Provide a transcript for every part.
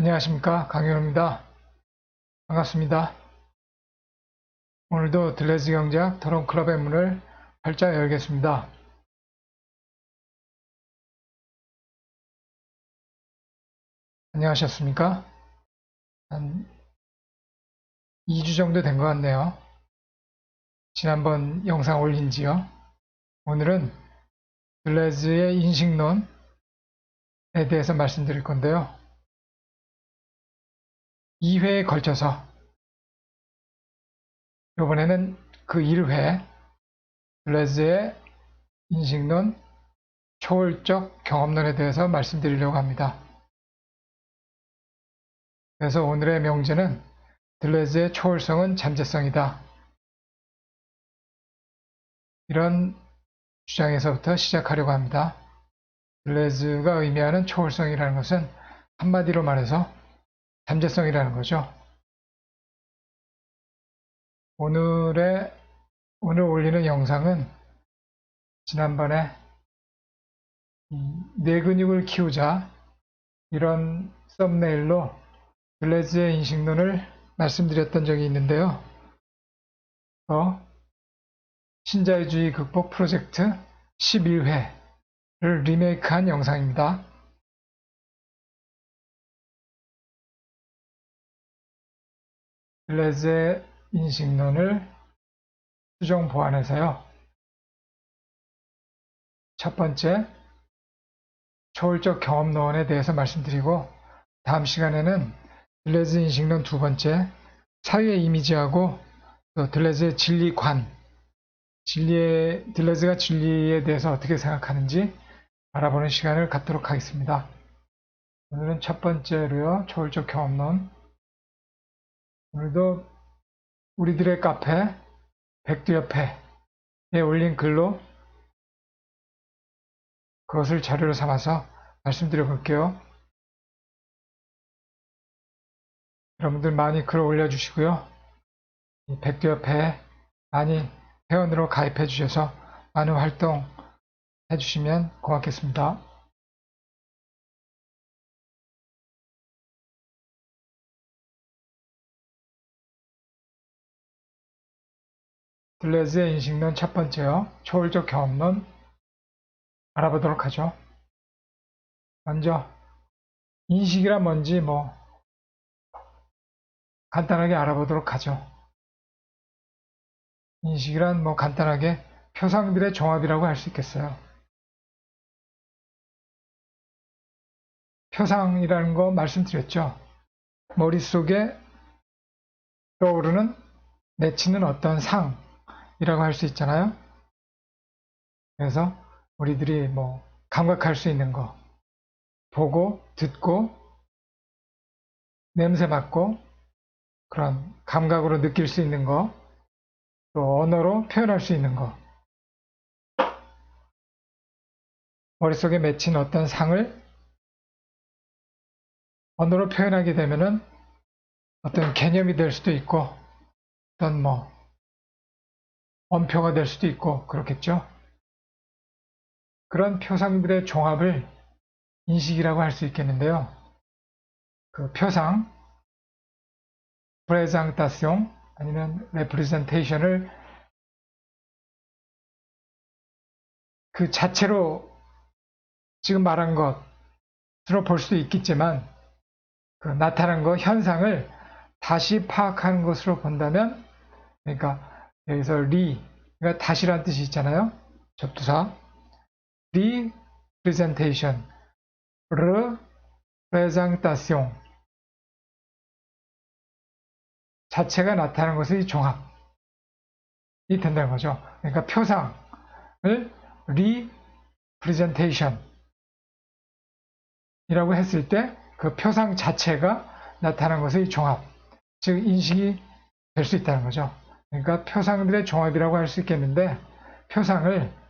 안녕하십니까, 강윤호입니다. 반갑습니다. 오늘도 들레즈 경제학 토론 클럽의 문을 활짝 열겠습니다. 안녕하셨습니까? 한 2주 정도 된 것 같네요. 지난번 영상 올린 지요. 오늘은 들레즈의 인식론에 대해서 말씀드릴 건데요. 2회에 걸쳐서 이번에는 그 1회 들레즈의 인식론 초월적 경험론에 대해서 말씀드리려고 합니다. 그래서 오늘의 명제는 들레즈의 초월성은 잠재성이다. 이런 주장에서부터 시작하려고 합니다. 들레즈가 의미하는 초월성이라는 것은 한마디로 말해서 잠재성이라는 거죠. 오늘 올리는 영상은 지난번에 뇌 근육을 키우자 이런 썸네일로 들레즈의 인식론을 말씀드렸던 적이 있는데요. 신자유주의 극복 프로젝트 11회를 리메이크한 영상입니다. 들레즈의 인식론을 수정 보완해서요. 첫 번째, 초월적 경험론에 대해서 말씀드리고, 다음 시간에는 들레즈 인식론 두 번째, 사유의 이미지하고 또 들레즈의 진리관, 들레즈가 진리에 대해서 어떻게 생각하는지 알아보는 시간을 갖도록 하겠습니다. 오늘은 첫 번째로요, 초월적 경험론. 오늘도 우리들의 카페 백두협회에 올린 글로 그것을 자료로 삼아서 말씀드려 볼게요. 여러분들 많이 글 올려주시고요. 백두협회에 많이 회원으로 가입해 주셔서 많은 활동 해주시면 고맙겠습니다. 들레즈의 인식론 첫 번째요. 초월적 경험론 알아보도록 하죠. 먼저 인식이란 뭔지 간단하게 알아보도록 하죠. 인식이란 간단하게 표상들의 종합이라고 할 수 있겠어요. 표상이라는 거 말씀드렸죠. 머릿속에 떠오르는 맺히는 어떤 상이라고 할 수 있잖아요. 그래서 우리들이 감각할 수 있는 거, 보고, 듣고, 냄새 맡고, 그런 감각으로 느낄 수 있는 거, 또 언어로 표현할 수 있는 거, 머릿속에 맺힌 어떤 상을 언어로 표현하게 되면은 어떤 개념이 될 수도 있고, 어떤 언표가 될 수도 있고, 그렇겠죠. 그런 표상들의 종합을 인식이라고 할 수 있겠는데요. 그 표상, 프레젠타시옹 아니면 레프레젠테이션을 그 자체로 지금 말한 것으로 볼 수도 있겠지만 그 나타난 것, 현상을 다시 파악하는 것으로 본다면, 그러니까 여기서 그러니까 다시란 뜻이 있잖아요. 접두사. representation, representation 자체가 나타나는 것의 종합이 된다는 거죠. 그러니까 표상을 representation 이라고 했을 때 그 표상 자체가 나타난 것의 종합, 즉 인식이 될 수 있다는 거죠. 그러니까 표상들의 종합이라고 할 수 있겠는데, 표상을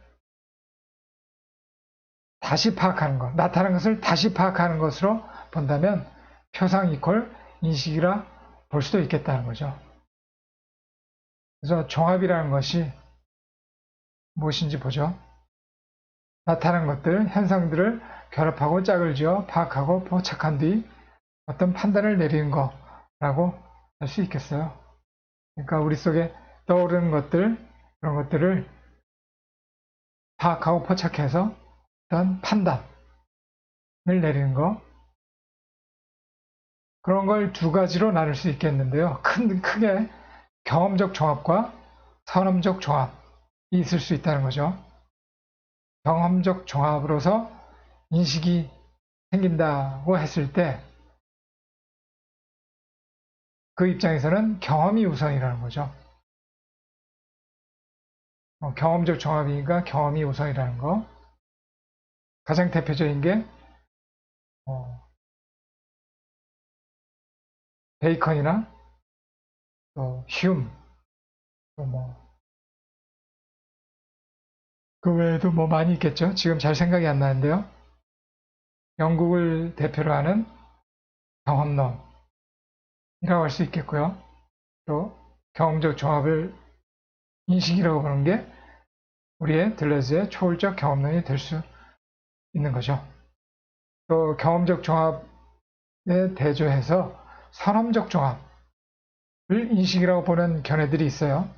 다시 파악하는 것, 나타난 것을 다시 파악하는 것으로 본다면 표상 이퀄 인식이라 볼 수도 있겠다는 거죠. 그래서 종합이라는 것이 무엇인지 보죠. 나타난 것들, 현상들을 결합하고 짝을 지어 파악하고 포착한 뒤 어떤 판단을 내리는 거라고 할 수 있겠어요. 그러니까 우리 속에 떠오르는 것들, 그런 것들을 파악하고 포착해서 어떤 판단을 내리는 거, 그런 걸 두 가지로 나눌 수 있겠는데요. 크게 경험적 종합과 선험적 종합이 있을 수 있다는 거죠. 경험적 종합으로서 인식이 생긴다고 했을 때 그 입장에서는 경험이 우선이라는 거죠. 경험적 종합이니까 경험이 우선이라는 거. 가장 대표적인 게 베이컨이나 또 휴움, 또 그 외에도 많이 있겠죠. 지금 잘 생각이 안 나는데요. 영국을 대표로 하는 경험론이라고 할 수 있겠고요. 또 경험적 종합을 인식이라고 보는 게 우리의 들레즈의 초월적 경험론이 될 수 있는 거죠. 또 경험적 종합에 대조해서 선험적 종합을 인식이라고 보는 견해들이 있어요.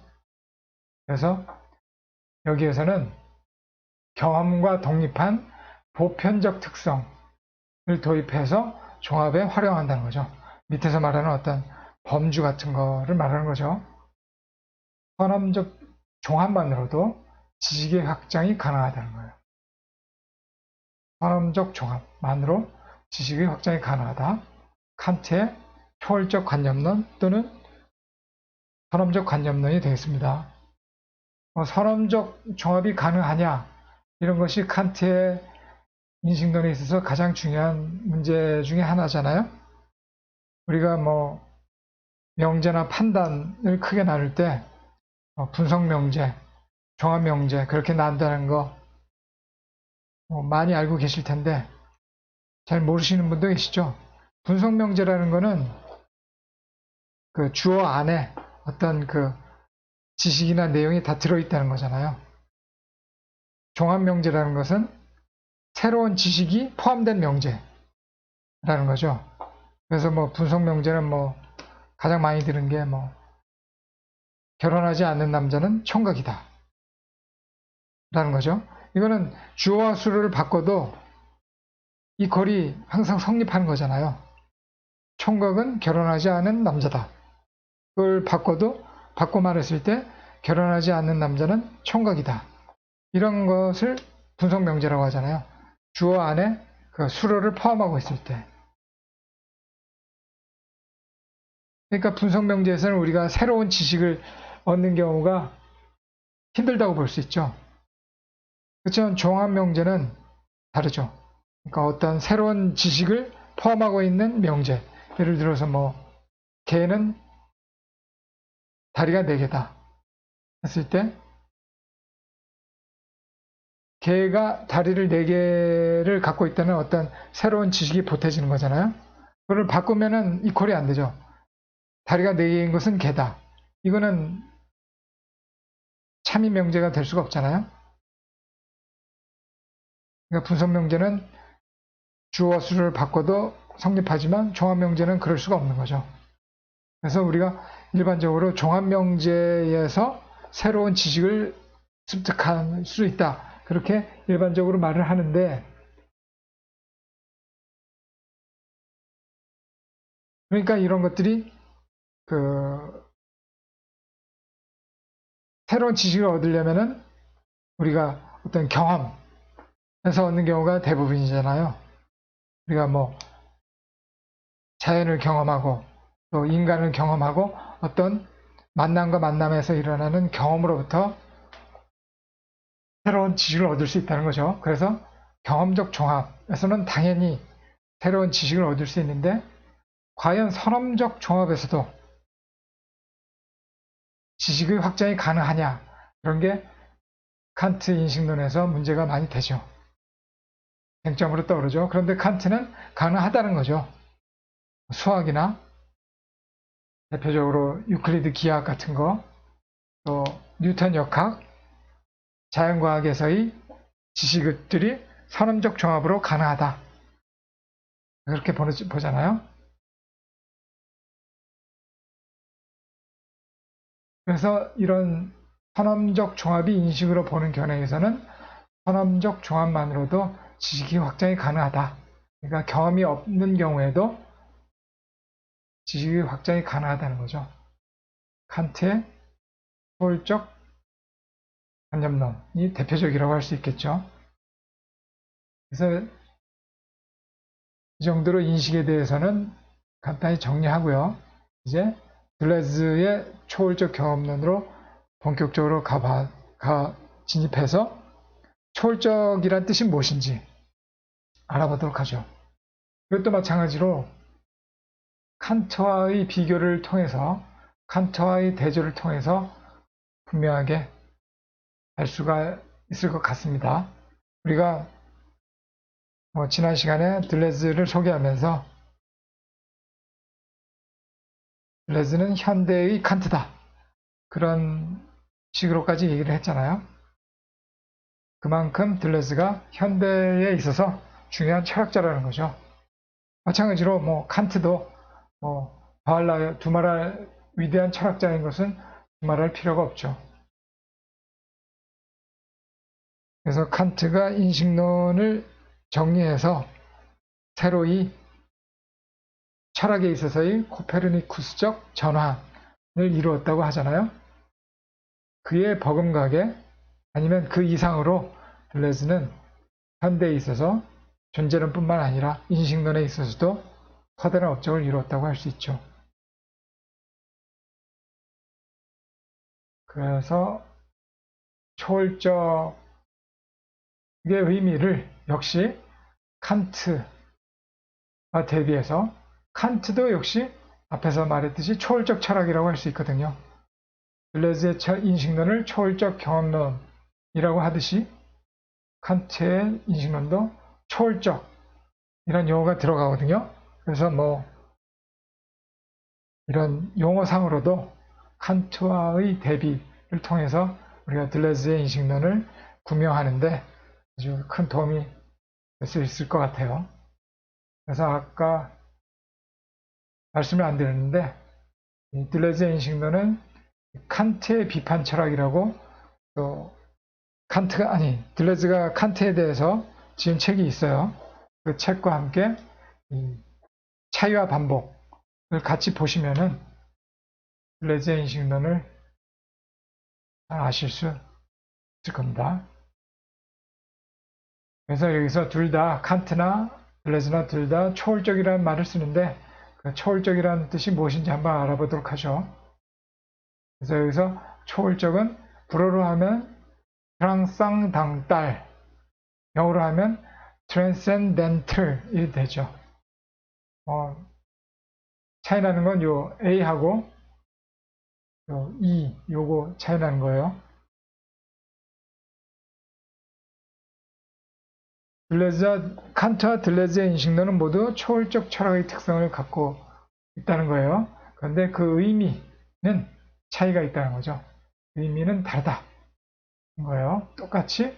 그래서 여기에서는 경험과 독립한 보편적 특성을 도입해서 종합에 활용한다는 거죠. 밑에서 말하는 어떤 범주 같은 거를 말하는 거죠. 선험적 종합만으로도 지식의 확장이 가능하다는 거예요. 선험적 종합만으로 지식의 확장이 가능하다. 칸트의 초월적 관념론 또는 선험적 관념론이 되겠습니다. 선험적 종합이 가능하냐, 이런 것이 칸트의 인식론에 있어서 가장 중요한 문제 중에 하나잖아요. 우리가 명제나 판단을 크게 나눌 때 분석 명제, 종합 명제 그렇게 나눈다는 거 많이 알고 계실 텐데 잘 모르시는 분도 계시죠. 분석 명제라는 거는 그 주어 안에 어떤 그 지식이나 내용이 다 들어있다는 거잖아요. 종합 명제라는 것은 새로운 지식이 포함된 명제라는 거죠. 그래서 분석 명제는 가장 많이 들은 게 결혼하지 않는 남자는 총각이다 라는 거죠. 이거는 주어와 수를 바꿔도 이 꼴이 항상 성립하는 거잖아요. 총각은 결혼하지 않은 남자다. 그걸 바꿔 말했을 때 결혼하지 않는 남자는 총각이다. 이런 것을 분석 명제라고 하잖아요. 주어 안에 그 수로를 포함하고 있을 때. 그러니까 분석 명제에서는 우리가 새로운 지식을 얻는 경우가 힘들다고 볼 수 있죠. 그렇지만 종합 명제는 다르죠. 그러니까 어떤 새로운 지식을 포함하고 있는 명제. 예를 들어서 개는 다리가 4개다 했을 때 개가 다리를 4개를 갖고 있다는 어떤 새로운 지식이 보태지는 거잖아요. 그걸 바꾸면은 이퀄이 안 되죠. 다리가 4개인 것은 개다. 이거는 참이 명제가 될 수가 없잖아요. 그러니까 분석 명제는 주어 수를 바꿔도 성립하지만 종합 명제는 그럴 수가 없는 거죠. 그래서 우리가 일반적으로 종합 명제에서 새로운 지식을 습득할 수 있다. 그렇게 일반적으로 말을 하는데, 그러니까 이런 것들이 새로운 지식을 얻으려면은 우리가 어떤 경험에서 얻는 경우가 대부분이잖아요. 우리가 자연을 경험하고 또 인간을 경험하고 어떤 만남과 만남에서 일어나는 경험으로부터 새로운 지식을 얻을 수 있다는 거죠. 그래서 경험적 종합에서는 당연히 새로운 지식을 얻을 수 있는데, 과연 선험적 종합에서도 지식의 확장이 가능하냐, 그런 게 칸트 인식론에서 문제가 많이 되죠. 쟁점으로 떠오르죠. 그런데 칸트는 가능하다는 거죠. 수학이나 대표적으로 유클리드 기하학 같은 거, 또 뉴턴 역학, 자연과학에서의 지식들이 선험적 종합으로 가능하다. 그렇게 보잖아요. 그래서 이런 선험적 종합이 인식으로 보는 견해에서는 선험적 종합만으로도 지식이 확장이 가능하다. 그러니까 경험이 없는 경우에도 지식이 확장이 가능하다는 거죠. 칸트의 초월적 관념론이 대표적이라고 할 수 있겠죠. 그래서 이 정도로 인식에 대해서는 간단히 정리하고요. 이제 들레즈의 초월적 경험론으로 본격적으로 진입해서 초월적이란 뜻이 무엇인지 알아보도록 하죠. 이것도 마찬가지로 칸트와의 비교를 통해서, 칸트와의 대조를 통해서 분명하게 알 수가 있을 것 같습니다. 우리가 지난 시간에 들레즈를 소개하면서 들레즈는 현대의 칸트다, 그런 식으로까지 얘기를 했잖아요. 그만큼 들레즈가 현대에 있어서 중요한 철학자라는 거죠. 마찬가지로 칸트도 두말할 위대한 철학자인 것은 두말할 필요가 없죠. 그래서 칸트가 인식론을 정리해서 새로이 철학에 있어서의 코페르니쿠스적 전환을 이루었다고 하잖아요. 그에 버금가게 아니면 그 이상으로 들레즈는 현대에 있어서 존재론 뿐만 아니라 인식론에 있어서도 커다란 업적을 이루었다고 할 수 있죠. 그래서 초월적의 의미를 역시 칸트와 대비해서, 칸트도 역시 앞에서 말했듯이 초월적 철학이라고 할 수 있거든요. 들레즈의 인식론을 초월적 경험론이라고 하듯이 칸트의 인식론도 초월적 이런 용어가 들어가거든요. 그래서 이런 용어상으로도 칸트와의 대비를 통해서 우리가 들레즈의 인식론을 구명하는데 아주 큰 도움이 될 수 있을 것 같아요. 그래서 아까 말씀을 안 드렸는데 들레즈의 인식론은 칸트의 비판 철학이라고, 또 들레즈가 칸트에 대해서 지은 책이 있어요. 그 책과 함께 차이와 반복을 같이 보시면은 들레즈의 인식론을 잘 아실 수 있을 겁니다. 그래서 여기서 둘 다, 칸트나 들레즈나 둘 다 초월적이라는 말을 쓰는데 그 초월적이라는 뜻이 무엇인지 한번 알아보도록 하죠. 그래서 여기서 초월적은 불어로 하면 트랑상당달, 영어로 하면 transcendental이 되죠. 차이 나는 건 요 A하고 요 E, 요거 차이 나는 거예요. 칸트와 들레즈의 인식론은 모두 초월적 철학의 특성을 갖고 있다는 거예요. 그런데 그 의미는 차이가 있다는 거죠. 의미는 다르다 거예요. 똑같이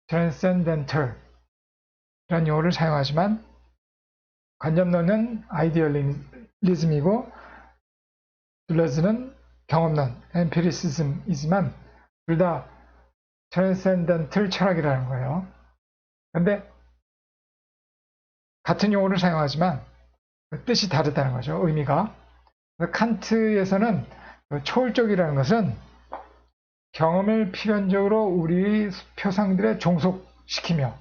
transcendental 이런 용어를 사용하지만 관념론은 아이디얼리즘이고 들레즈는 경험론, 엠피리시즘이지만 둘 다 transcendental 철학이라는 거예요. 그런데 같은 용어를 사용하지만 뜻이 다르다는 거죠. 의미가. 칸트에서는 초월적이라는 것은 경험을 필연적으로 우리 표상들에 종속시키며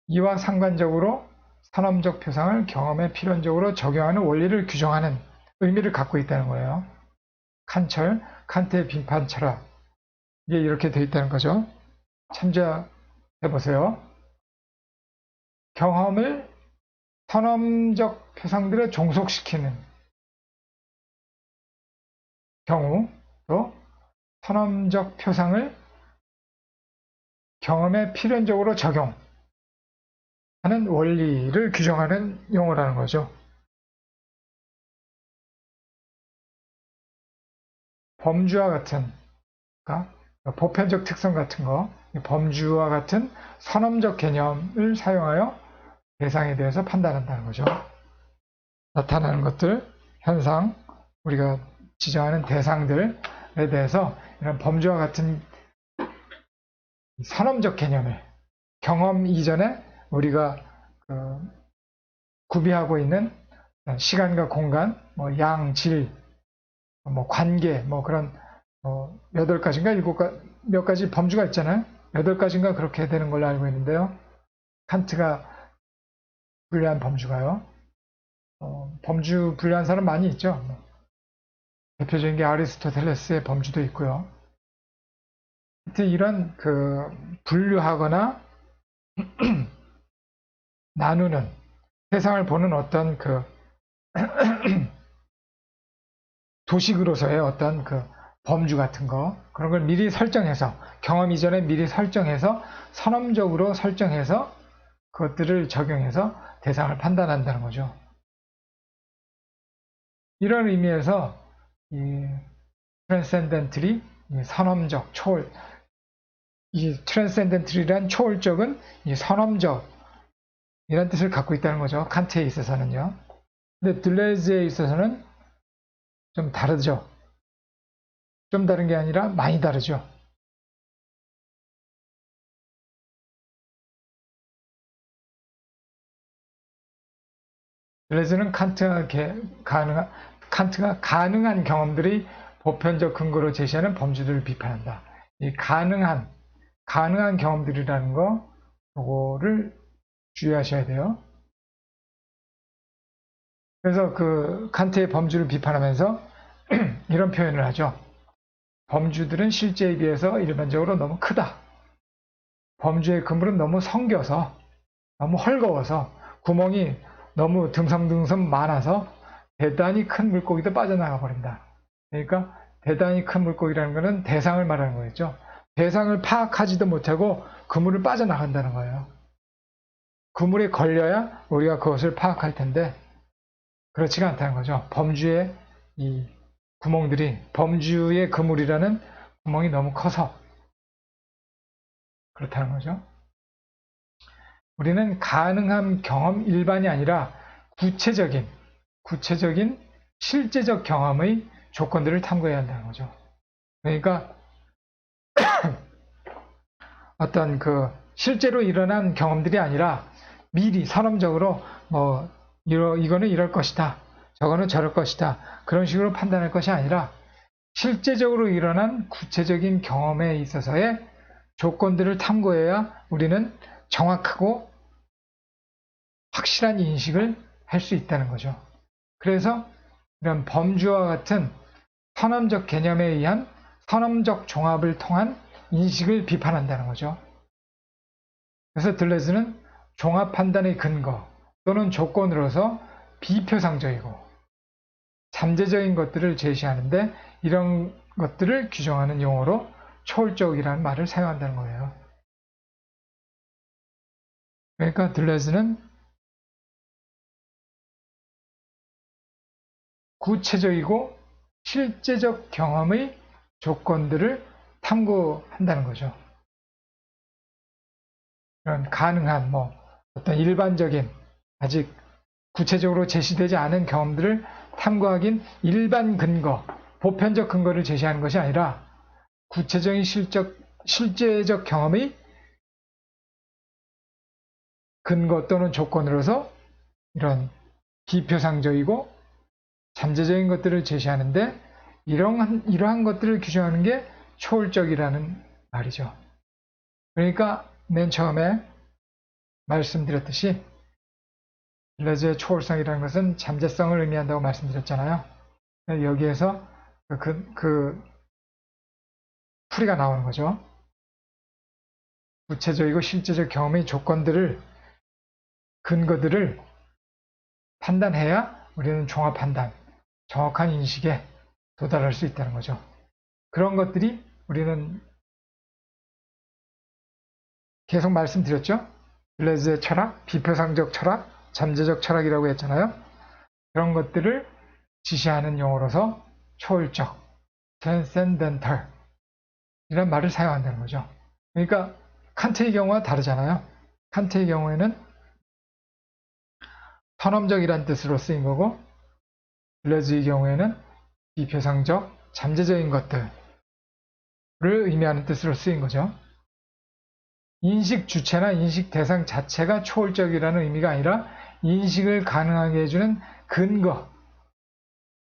이와 상관적으로 선험적 표상을 경험에 필연적으로 적용하는 원리를 규정하는 의미를 갖고 있다는 거예요. 칸트의 비판 철학. 이게 이렇게 되어 있다는 거죠. 참조해 보세요. 경험을 선험적 표상들에 종속시키는 경우, 또 선험적 표상을 경험에 필연적으로 적용하는 원리를 규정하는 용어라는 거죠. 범주와 같은, 그러니까 보편적 특성 같은 거, 범주와 같은 선험적 개념을 사용하여 대상에 대해서 판단한다는 거죠. 나타나는 것들, 현상, 우리가 지정하는 대상들에 대해서 이런 범주와 같은 선험적 개념을 경험 이전에 우리가 구비하고 있는 시간과 공간, 뭐 양, 질, 뭐 관계, 뭐 그런 8가지인가 7가지 몇 가지 범주가 있잖아요. 8가지인가 그렇게 되는 걸로 알고 있는데요. 칸트가 분류한 범주가요. 범주 분류한 사람 많이 있죠. 대표적인 게 아리스토텔레스의 범주도 있고요. 하여튼 이런 분류하거나 나누는 세상을 보는 어떤 도식으로서의 어떤 범주 같은 그런 걸 미리 설정해서 경험 이전에 미리 설정해서 선험적으로 설정해서 그것들을 적용해서 대상을 판단한다는 거죠. 이런 의미에서 이 트랜센덴틀이 선험적, 초월, 이 트랜센덴틀이란 초월적은 이 선험적 이런 뜻을 갖고 있다는 거죠. 칸트에 있어서는요. 근데 들레즈에 있어서는 좀 다르죠. 좀 다른 게 아니라 많이 다르죠. 들레즈는 칸트가 가능한 경험들이 보편적 근거로 제시하는 범주들을 비판한다. 이 가능한 경험들이라는 요거를 주의하셔야 돼요. 그래서 칸트의 범주를 비판하면서 이런 표현을 하죠. 범주들은 실제에 비해서 일반적으로 너무 크다. 범주의 그물은 너무 성겨서, 너무 헐거워서, 구멍이 너무 듬성듬성 많아서 대단히 큰 물고기도 빠져나가 버린다. 그러니까 대단히 큰 물고기라는 것은 대상을 말하는 거겠죠. 대상을 파악하지도 못하고 그물을 빠져나간다는 거예요. 그물에 걸려야 우리가 그것을 파악할 텐데 그렇지가 않다는 거죠. 범주의 이 구멍들이, 범주의 그물이라는 구멍이 너무 커서 그렇다는 거죠. 우리는 가능한 경험 일반이 아니라 구체적인 실제적 경험의 조건들을 탐구해야 한다는 거죠. 그러니까 어떤 실제로 일어난 경험들이 아니라 미리 선험적으로 이거는 이럴 것이다. 저거는 저럴 것이다. 그런 식으로 판단할 것이 아니라 실제적으로 일어난 구체적인 경험에 있어서의 조건들을 탐구해야 우리는 정확하고 확실한 인식을 할 수 있다는 거죠. 그래서 이런 범주와 같은 선험적 개념에 의한 선험적 종합을 통한 인식을 비판한다는 거죠. 그래서 들레즈는 종합 판단의 근거 또는 조건으로서 비표상적이고 잠재적인 것들을 제시하는데 이런 것들을 규정하는 용어로 초월적이라는 말을 사용한다는 거예요. 그러니까 들레즈는 구체적이고 실제적 경험의 조건들을 탐구한다는 거죠. 이런 가능한 어떤 일반적인 아직 구체적으로 제시되지 않은 경험들을 탐구하긴 일반 근거, 보편적 근거를 제시하는 것이 아니라 구체적인 실제적 경험의 근거 또는 조건으로서 이런 비표상적이고 잠재적인 것들을 제시하는데 이러한 것들을 규정하는 게 초월적이라는 말이죠. 그러니까 맨 처음에 말씀드렸듯이 들레즈의 초월성이라는 것은 잠재성을 의미한다고 말씀드렸잖아요. 여기에서 그 풀이가 나오는 거죠. 구체적이고 실제적 경험의 조건들을 근거들을 판단해야 우리는 종합 판단, 정확한 인식에 도달할 수 있다는 거죠. 그런 것들이 우리는 계속 말씀드렸죠. 들레즈의 철학, 비표상적 철학, 잠재적 철학이라고 했잖아요. 그런 것들을 지시하는 용어로서 초월적, transcendental 이런 말을 사용한다는 거죠. 그러니까 칸트의 경우와 다르잖아요. 칸트의 경우에는 선험적이란 뜻으로 쓰인 거고 들레즈의 경우에는 비표상적, 잠재적인 것들을 의미하는 뜻으로 쓰인 거죠. 인식 주체나 인식 대상 자체가 초월적이라는 의미가 아니라 인식을 가능하게 해주는 근거,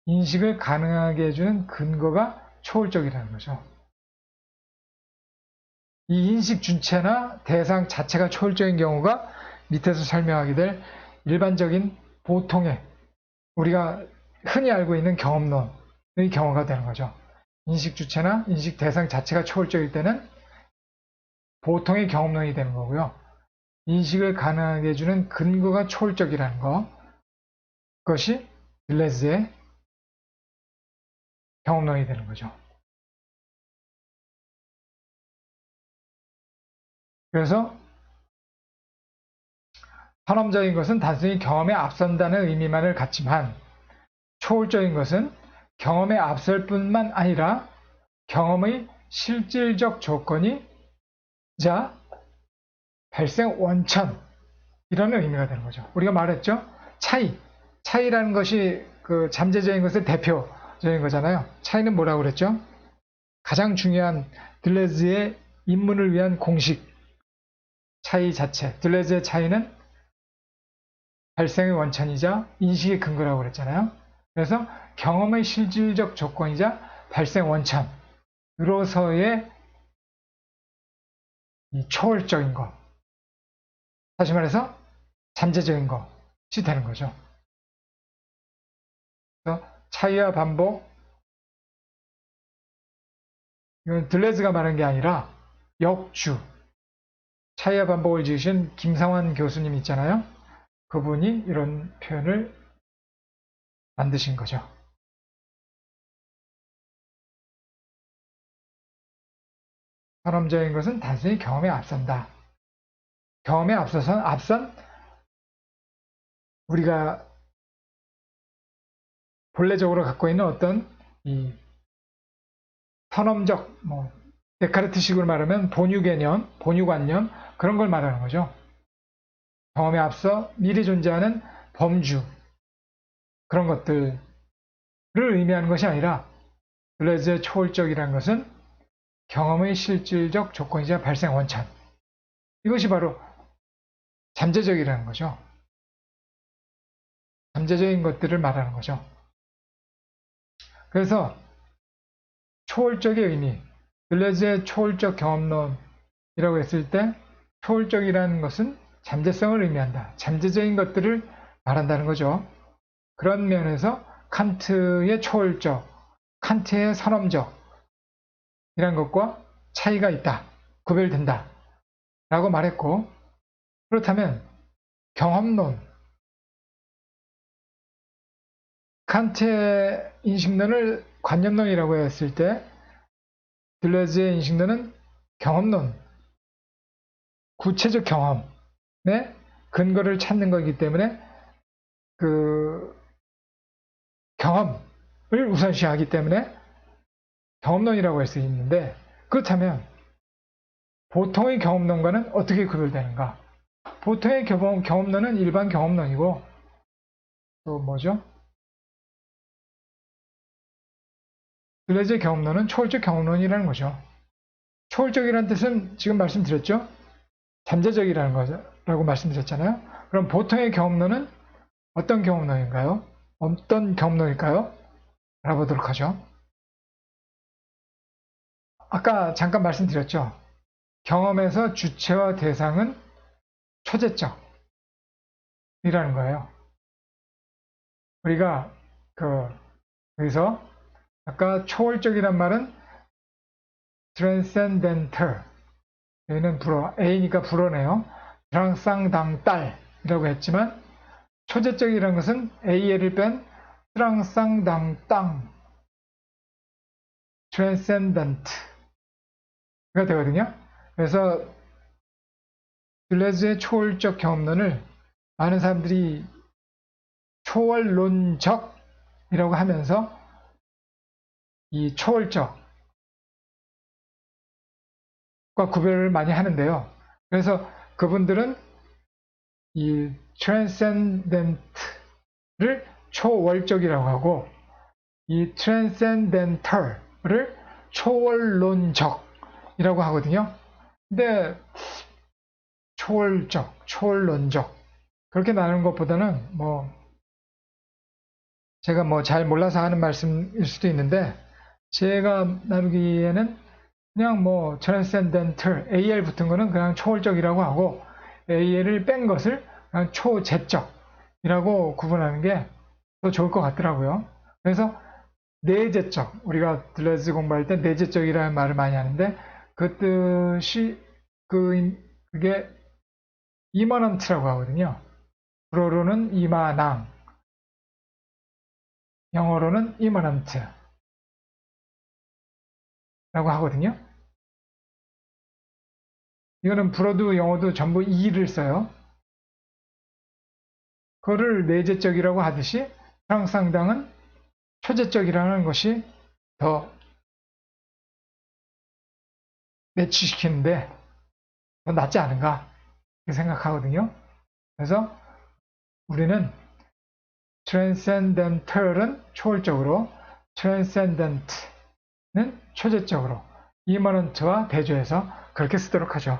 인식을 가능하게 해주는 근거가 초월적이라는 거죠. 이 인식 주체나 대상 자체가 초월적인 경우가 밑에서 설명하게 될 일반적인 보통의 우리가 흔히 알고 있는 경험론의 경우가 되는 거죠. 인식 주체나 인식 대상 자체가 초월적일 때는 보통의 경험론이 되는 거고요. 인식을 가능하게 해주는 근거가 초월적이라는 것, 그것이 딜레즈의 경험론이 되는 거죠. 그래서 선험적인 것은 단순히 경험에 앞선다는 의미만을 갖지만 초월적인 것은 경험에 앞설 뿐만 아니라 경험의 실질적 조건이자 발생 원천이라는 의미가 되는 거죠. 우리가 말했죠? 차이라는 것이 그 잠재적인 것의 대표적인 거잖아요. 차이는 뭐라고 그랬죠? 가장 중요한 딜레즈의 입문을 위한 공식, 차이 자체. 딜레즈의 차이는 발생의 원천이자 인식의 근거라고 그랬잖아요. 그래서 경험의 실질적 조건이자 발생 원천으로서의 이 초월적인 것, 다시 말해서 잠재적인 것이 되는 거죠. 그래서 차이와 반복, 이건 딜레즈가 말한 게 아니라 역주, 차이와 반복을 지으신 김상환 교수님 있잖아요. 그분이 이런 표현을 만드신 거죠. 선험적인 것은 단순히 경험에 앞선다. 경험에 앞선 우리가 본래적으로 갖고 있는 어떤 이 선험적, 데카르트식으로 말하면 본유 개념, 본유 관념 그런 걸 말하는 거죠. 경험에 앞서 미리 존재하는 범주 그런 것들을 의미하는 것이 아니라 딜레즈의 초월적이라는 것은 경험의 실질적 조건이자 발생 원천, 이것이 바로 잠재적이라는 거죠. 잠재적인 것들을 말하는 거죠. 그래서 초월적의 의미, 딜레즈의 초월적 경험론이라고 했을 때 초월적이라는 것은 잠재성을 의미한다. 잠재적인 것들을 말한다는 거죠. 그런 면에서 칸트의 초월적, 칸트의 선험적 이란 것과 차이가 있다. 구별된다. 라고 말했고, 그렇다면 경험론, 칸트의 인식론을 관념론이라고 했을 때 딜레즈의 인식론은 경험론, 구체적 경험의 근거를 찾는 거기 때문에 그 경험을 우선시하기 때문에 경험론이라고 할 수 있는데, 그렇다면 보통의 경험론과는 어떻게 구별되는가? 보통의 경험론은 일반 경험론이고 또 뭐죠? 딜레즈의 경험론은 초월적 경험론이라는 거죠. 초월적이라는 뜻은 지금 말씀드렸죠? 잠재적이라는 거라고 말씀드렸잖아요. 그럼 보통의 경험론은 어떤 경험론인가요? 어떤 경험론일까요? 알아보도록 하죠. 아까 잠깐 말씀드렸죠. 경험에서 주체와 대상은 초재적 이라는 거예요. 우리가 여기서 아까 초월적이란 말은 transcendental, 여기는 불어, A니까 불어네요. 트랑상당딸이라고 했지만 초재적이라는 것은 A를 뺀 트랑상당땅, transcendent가 되거든요. 그래서 딜레즈의 초월적 경험론을 많은 사람들이 초월론적이라고 하면서 이 초월적과 구별을 많이 하는데요. 그래서 그분들은 이 transcendent를 초월적이라고 하고 이 transcendental을 초월론적이라고 하거든요. 근데 초월적, 초월론적 그렇게 나누는 것보다는 뭐 제가 뭐 잘 몰라서 하는 말씀일 수도 있는데 제가 나누기에는 그냥 뭐 transcendental, AL 붙은 거는 그냥 초월적이라고 하고 AL을 뺀 것을 그냥 초재적이라고 구분하는 게 더 좋을 것 같더라고요. 그래서 내재적, 우리가 들레즈 공부할 때 내재적이라는 말을 많이 하는데 그 뜻이 그게 이머넌트라고 하거든요. 불어로는 이마낭, 영어로는 immanent라고 하거든요. 이거는 불어도 영어도 전부 이를 써요. 그거를 내재적이라고 하듯이 프랑스 상당은 초재적이라는 것이 더 매치시키는데 더 낫지 않은가 생각하거든요. 그래서 우리는 transcendental은 초월적으로, transcendent는 초재적으로, immanent와 대조해서 그렇게 쓰도록 하죠.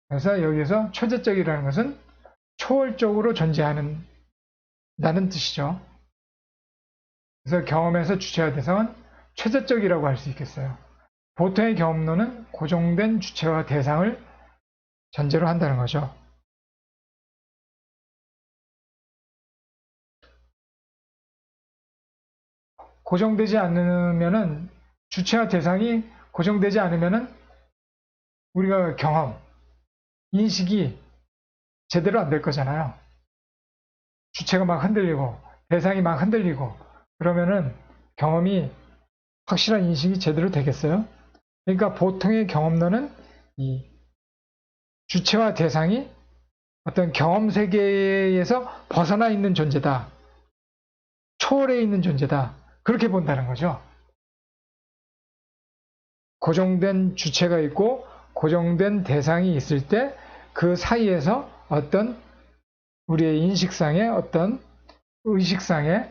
그래서 여기서 초재적이라는 것은 초월적으로 존재한다는 뜻이죠. 그래서 경험에서 주체와 대상은 최저적이라고 할 수 있겠어요. 보통의 경험론은 고정된 주체와 대상을 전제로 한다는 거죠. 고정되지 않으면은 주체와 대상이 고정되지 않으면은 우리가 경험, 인식이 제대로 안 될 거잖아요. 주체가 막 흔들리고 대상이 막 흔들리고 그러면은 경험이 확실한 인식이 제대로 되겠어요? 그러니까 보통의 경험론은 이 주체와 대상이 어떤 경험 세계에서 벗어나 있는 존재다. 초월해 있는 존재다. 그렇게 본다는 거죠. 고정된 주체가 있고 고정된 대상이 있을 때 그 사이에서 어떤 우리의 인식상의 어떤 의식상의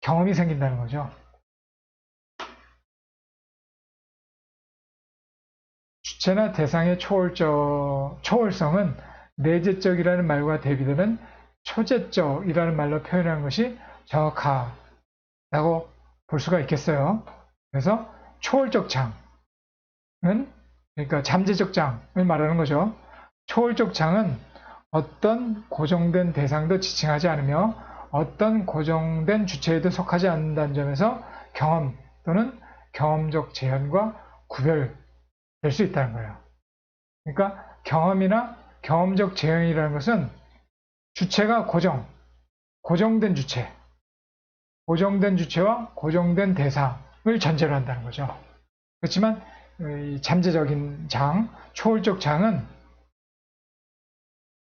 경험이 생긴다는 거죠. 주체나 대상의 초월성은 내재적이라는 말과 대비되는 초재적이라는 말로 표현하는 것이 정확하다고 볼 수가 있겠어요. 그래서 초월적 장은 그러니까 잠재적 장을 말하는 거죠. 초월적 장은 어떤 고정된 대상도 지칭하지 않으며 어떤 고정된 주체에도 속하지 않는다는 점에서 경험 또는 경험적 재현과 구별될 수 있다는 거예요. 그러니까 경험이나 경험적 재현이라는 것은 주체가 고정된 주체, 고정된 주체와 고정된 대상을 전제로 한다는 거죠. 그렇지만 잠재적인 장, 초월적 장은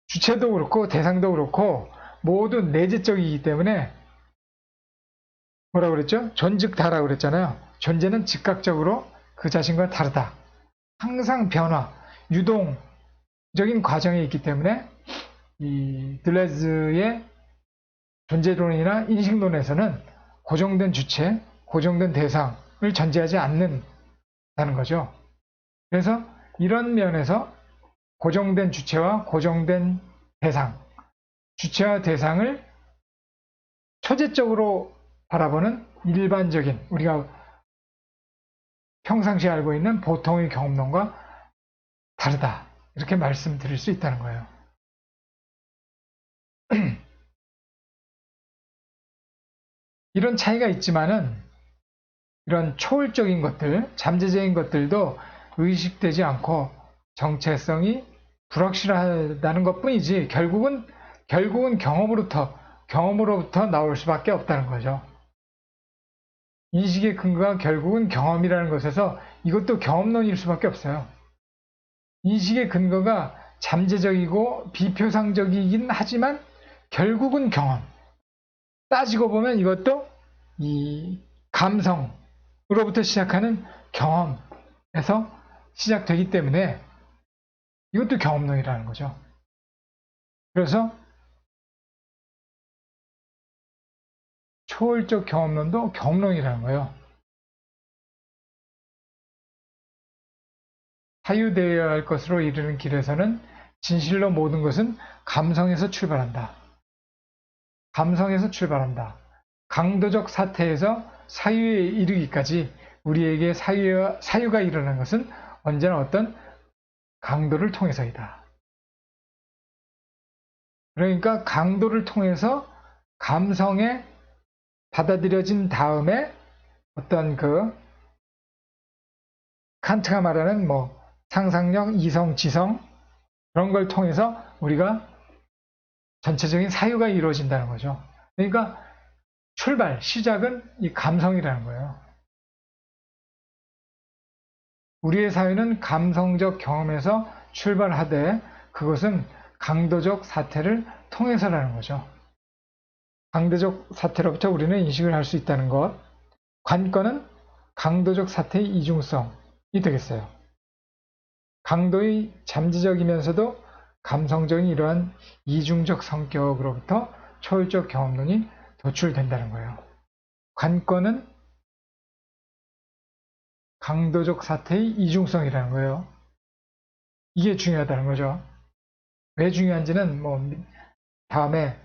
주체도 그렇고 대상도 그렇고 모두 내재적이기 때문에 뭐라고 그랬죠? 존즉다라고 그랬잖아요. 존재는 즉각적으로 그 자신과 다르다. 항상 변화, 유동적인 과정에 있기 때문에 이 들레즈의 존재론이나 인식론에서는 고정된 주체, 고정된 대상을 전제하지 않는다는 거죠. 그래서 이런 면에서 고정된 주체와 고정된 대상, 주체와 대상을 초재적으로 바라보는 일반적인 우리가 평상시에 알고 있는 보통의 경험론과 다르다. 이렇게 말씀드릴 수 있다는 거예요. 이런 차이가 있지만은 이런 초월적인 것들, 잠재적인 것들도 의식되지 않고 정체성이 불확실하다는 것뿐이지 결국은 경험으로부터 나올 수밖에 없다는 거죠. 인식의 근거가 결국은 경험이라는 것에서 이것도 경험론일 수밖에 없어요. 인식의 근거가 잠재적이고 비표상적이긴 하지만 결국은 경험. 따지고 보면 이것도 이 감성으로부터 시작하는 경험에서 시작되기 때문에 이것도 경험론이라는 거죠. 그래서 초월적 경험론도 경험론이라는 거예요. 사유되어야 할 것으로 이르는 길에서는 진실로 모든 것은 감성에서 출발한다. 감성에서 출발한다. 강도적 사태에서 사유에 이르기까지 우리에게 사유가 일어나는 것은 언제나 어떤 강도를 통해서이다. 그러니까 강도를 통해서 감성에 받아들여진 다음에 어떤 칸트가 말하는 상상력, 이성, 지성 그런 걸 통해서 우리가 전체적인 사유가 이루어진다는 거죠. 그러니까 시작은 이 감성이라는 거예요. 우리의 사유는 감성적 경험에서 출발하되 그것은 강도적 사태를 통해서라는 거죠. 강도적 사태로부터 우리는 인식을 할 수 있다는 것. 관건은 강도적 사태의 이중성이 되겠어요. 강도의 잠재적이면서도 감성적인 이러한 이중적 성격으로부터 초월적 경험론이 도출된다는 거예요. 관건은 강도적 사태의 이중성이라는 거예요. 이게 중요하다는 거죠. 왜 중요한지는 다음에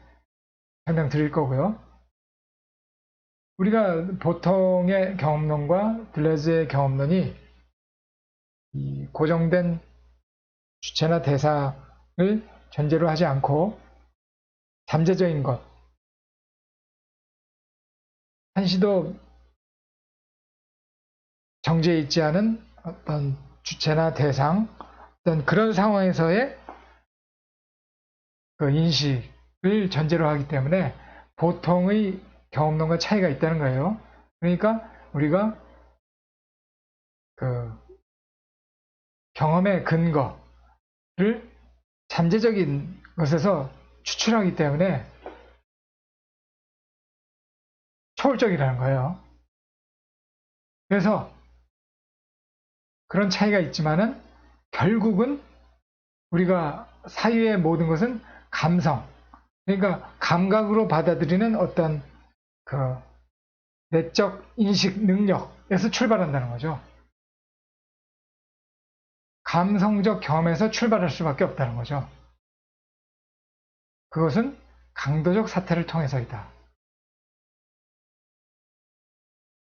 설명드릴 거고요. 우리가 보통의 경험론과 들레즈의 경험론이 이 고정된 주체나 대상을 전제로 하지 않고 잠재적인 것, 한시도 정제해 있지 않은 어떤 주체나 대상, 어떤 그런 상황에서의 그 인식을 전제로 하기 때문에 보통의 경험론과 차이가 있다는 거예요. 그러니까 우리가 그 경험의 근거를 잠재적인 것에서 추출하기 때문에 초월적이라는 거예요. 그래서 그런 차이가 있지만은 결국은 우리가 사유의 모든 것은 감성, 그러니까 감각으로 받아들이는 어떤 그 내적 인식 능력에서 출발한다는 거죠. 감성적 경험에서 출발할 수밖에 없다는 거죠. 그것은 강도적 사태를 통해서이다.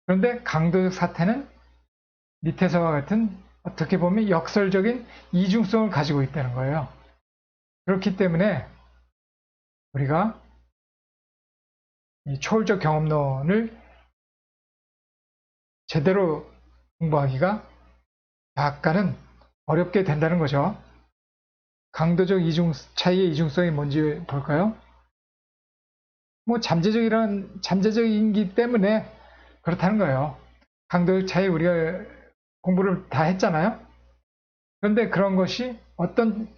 그런데 강도적 사태는 밑에서와 같은 어떻게 보면 역설적인 이중성을 가지고 있다는 거예요. 그렇기 때문에 우리가 이 초월적 경험론을 제대로 공부하기가 약간은 어렵게 된다는 거죠. 강도적 차이의 이중성이 뭔지 볼까요? 잠재적이기 때문에 그렇다는 거예요. 강도적 차이 우리가 공부를 다 했잖아요. 그런데 그런 것이 어떤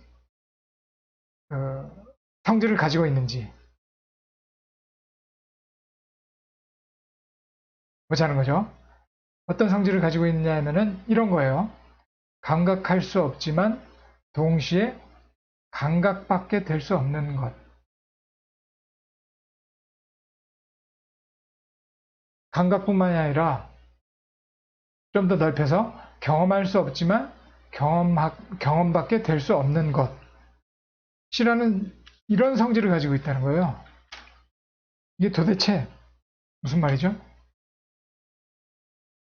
성질을 가지고 있는지 보자는 거죠. 어떤 성질을 가지고 있느냐 하면은 이런 거예요. 감각할 수 없지만 동시에 감각밖에 될 수 없는 것. 감각뿐만이 아니라 좀 더 넓혀서 경험할 수 없지만 경험밖에 될 수 없는 것이라는 이런 성질을 가지고 있다는 거예요. 이게 도대체 무슨 말이죠?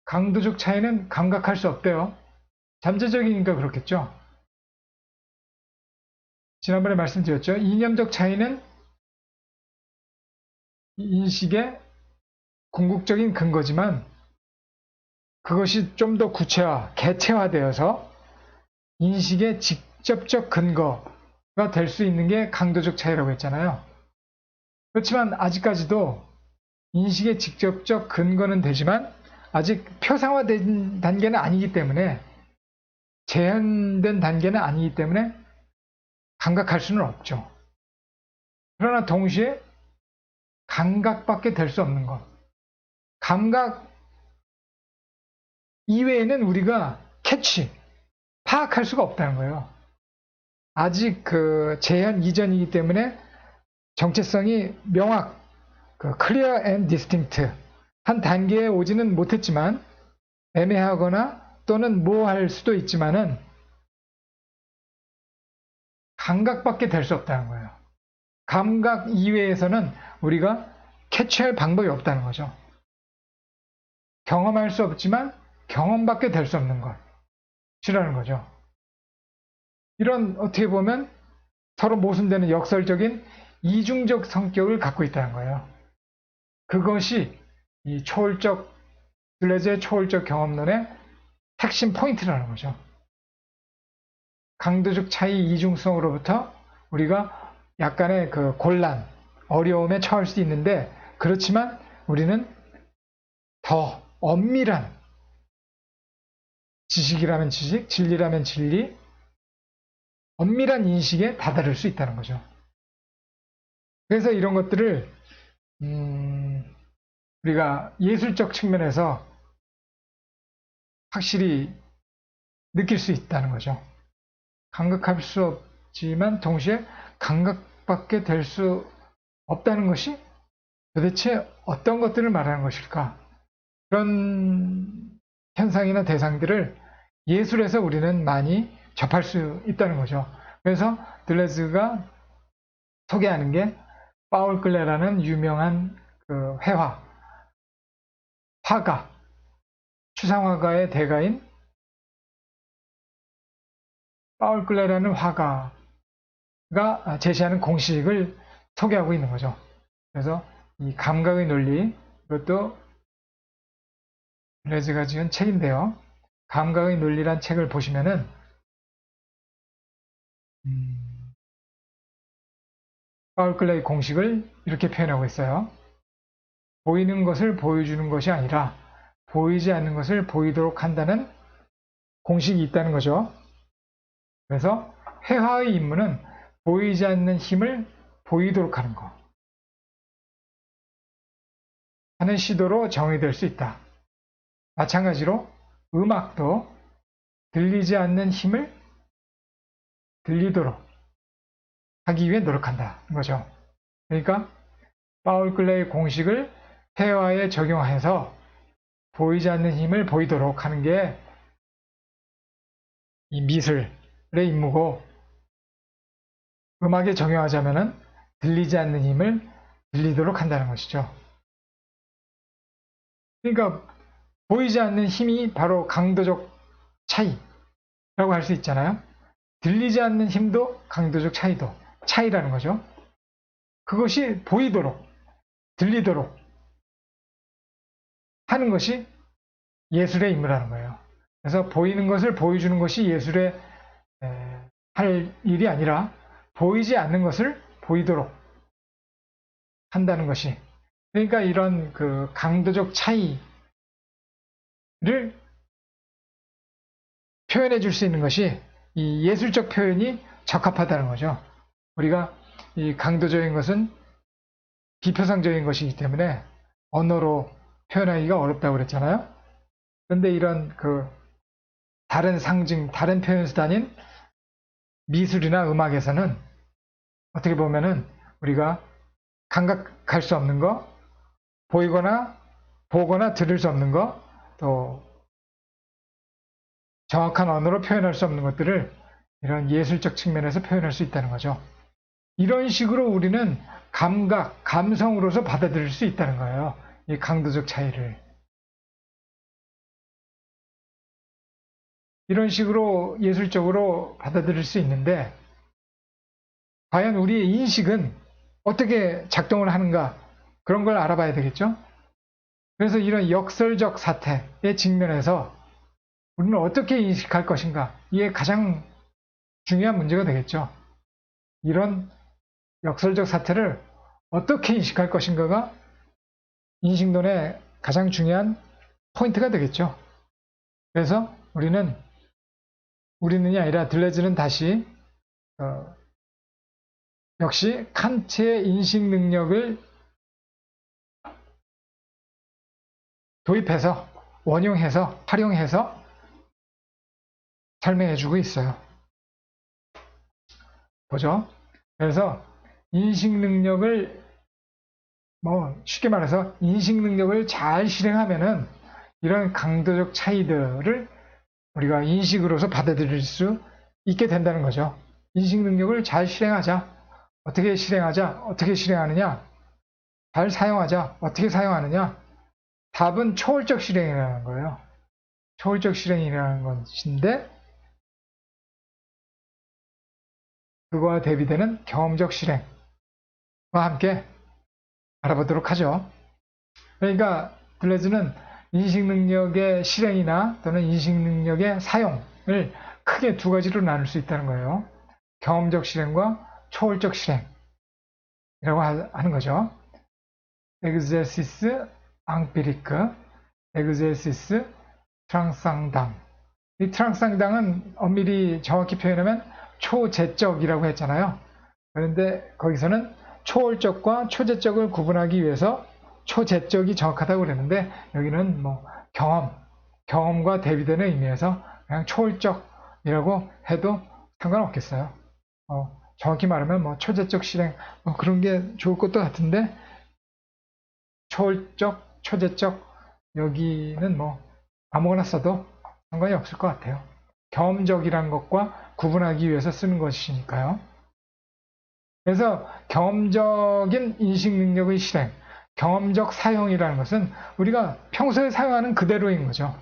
강도적 차이는 감각할 수 없대요. 잠재적이니까 그렇겠죠. 지난번에 말씀드렸죠. 이념적 차이는 인식의 궁극적인 근거지만 그것이 좀 더 개체화되어서 인식의 직접적 근거가 될 수 있는 게 강도적 차이라고 했잖아요. 그렇지만 아직까지도 인식의 직접적 근거는 되지만 아직 표상화된 단계는 아니기 때문에 재현된 단계는 아니기 때문에 감각할 수는 없죠. 그러나 동시에 감각밖에 될 수 없는 것. 감각 이외에는 우리가 파악할 수가 없다는 거예요. 아직 재현 이전이기 때문에 정체성이 그 clear and distinct, 한 단계에 오지는 못했지만 애매하거나 또는 모호할 수도 있지만은 감각밖에 될 수 없다는 거예요. 감각 이외에서는 우리가 캐치할 방법이 없다는 거죠. 경험할 수 없지만 경험밖에 될 수 없는 것이라는 거죠. 이런 어떻게 보면 서로 모순되는 역설적인 이중적 성격을 갖고 있다는 거예요. 그것이 이 들레즈의 초월적 경험론의 핵심 포인트라는 거죠. 강도적 차이 이중성으로부터 우리가 약간의 그 곤란, 어려움에 처할 수 있는데, 그렇지만 우리는 더 엄밀한 지식이라면 지식, 진리라면 진리, 엄밀한 인식에 다다를 수 있다는 거죠. 그래서 이런 것들을 우리가 예술적 측면에서 확실히 느낄 수 있다는 거죠. 감각할 수 없지만 동시에 감각밖에 될 수 없다는 것이 도대체 어떤 것들을 말하는 것일까? 그런 현상이나 대상들을 예술에서 우리는 많이 접할 수 있다는 거죠. 그래서 들레즈가 소개하는 게 파울 클레라는 유명한 그 화가, 추상화가의 대가인 파울 클레라는 화가가 제시하는 공식을 소개하고 있는 거죠. 그래서 이 감각의 논리, 이것도 들레즈가 지은 책인데요. 감각의 논리란 책을 보시면은 파울 클레의 공식을 이렇게 표현하고 있어요. 보이는 것을 보여주는 것이 아니라 보이지 않는 것을 보이도록 한다는 공식이 있다는 거죠. 그래서 회화의 임무는 보이지 않는 힘을 보이도록 하는 것 하는 시도로 정의될 수 있다. 마찬가지로 음악도 들리지 않는 힘을 들리도록 하기 위해 노력한다는 거죠. 그러니까 파울 클레의 공식을 회화에 적용해서 보이지 않는 힘을 보이도록 하는 게 이 미술의 임무고, 음악에 적용하자면은 들리지 않는 힘을 들리도록 한다는 것이죠. 그러니까 보이지 않는 힘이 바로 강도적 차이라고 할 수 있잖아요. 들리지 않는 힘도 강도적 차이라는 거죠. 그것이 보이도록, 들리도록 하는 것이 예술의 임무라는 거예요. 그래서 보이는 것을 보여주는 것이 예술의 할 일이 아니라 보이지 않는 것을 보이도록 한다는 것이, 그러니까 이런 그 강도적 차이를 표현해 줄 수 있는 것이 이 예술적 표현이 적합하다는 거죠. 우리가 이 강도적인 것은 비표상적인 것이기 때문에 언어로 표현하기가 어렵다고 그랬잖아요. 그런데 이런 그 다른 상징, 다른 표현 수단인 미술이나 음악에서는 어떻게 보면은 우리가 감각할 수 없는 거, 보이거나 보거나 들을 수 없는 거, 또 정확한 언어로 표현할 수 없는 것들을 이런 예술적 측면에서 표현할 수 있다는 거죠. 이런 식으로 우리는 감각, 감성으로서 받아들일 수 있다는 거예요. 이 강도적 차이를. 이런 식으로 예술적으로 받아들일 수 있는데, 과연 우리의 인식은 어떻게 작동을 하는가, 그런 걸 알아봐야 되겠죠. 그래서 이런 역설적 사태에 직면해서 우리는 어떻게 인식할 것인가, 이게 가장 중요한 문제가 되겠죠. 이런 역설적 사태를 어떻게 인식할 것인가가 인식론의 가장 중요한 포인트가 되겠죠. 그래서 우리는이 아니라 들레즈는 다시 역시 칸트의 인식 능력을 도입해서 원용해서 활용해서 설명해주고 있어요. 보죠. 그래서 인식 능력을 뭐 쉽게 말해서 인식 능력을 잘 실행하면은 이런 강도적 차이들을 우리가 인식으로서 받아들일 수 있게 된다는 거죠. 인식 능력을 잘 실행하자. 어떻게 실행하자? 어떻게 실행하느냐? 잘 사용하자. 어떻게 사용하느냐? 답은 초월적 실행이라는 거예요. 초월적 실행이라는 것인데 그거와 대비되는 경험적 실행과 함께 알아보도록 하죠. 그러니까 들레즈는 인식 능력의 실행이나 또는 인식 능력의 사용을 크게 두 가지로 나눌 수 있다는 거예요. 경험적 실행과 초월적 실행이라고 하는 거죠. exercice empirique, exercice transcendant. 이 트랑상당은 엄밀히 정확히 표현하면 초제적이라고 했잖아요. 그런데 거기서는 초월적과 초제적을 구분하기 위해서 초제적이 정확하다고 그랬는데 여기는 뭐 경험과 대비되는 의미에서 그냥 초월적이라고 해도 상관없겠어요. 정확히 말하면 뭐 초제적 실행 그런 게 좋을 것도 같은데 초월적, 초제적 여기는 뭐 아무거나 써도 상관이 없을 것 같아요. 경험적이란 것과 구분하기 위해서 쓰는 것이니까요. 그래서 경험적인 인식 능력의 실행, 경험적 사용이라는 것은 우리가 평소에 사용하는 그대로인 거죠.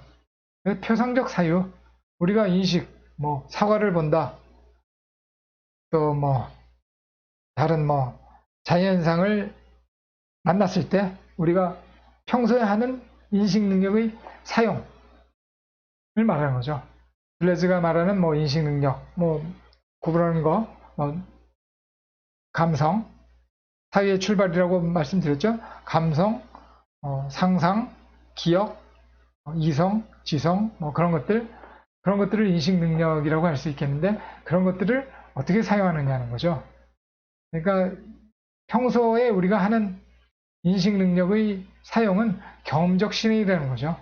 표상적 사유, 우리가 인식, 뭐 사과를 본다, 또 뭐 다른 뭐 자연현상을 만났을 때 우리가 평소에 하는 인식 능력의 사용을 말하는 거죠. 들레즈가 말하는 뭐 인식 능력, 뭐 구분하는 거, 뭐 감성, 사유의 출발이라고 말씀드렸죠. 감성, 상상, 기억, 이성, 지성, 뭐 그런 것들을 인식 능력이라고 할 수 있겠는데 그런 것들을 어떻게 사용하느냐는 거죠. 그러니까 평소에 우리가 하는 인식 능력의 사용은 경험적 실행이라는 거죠.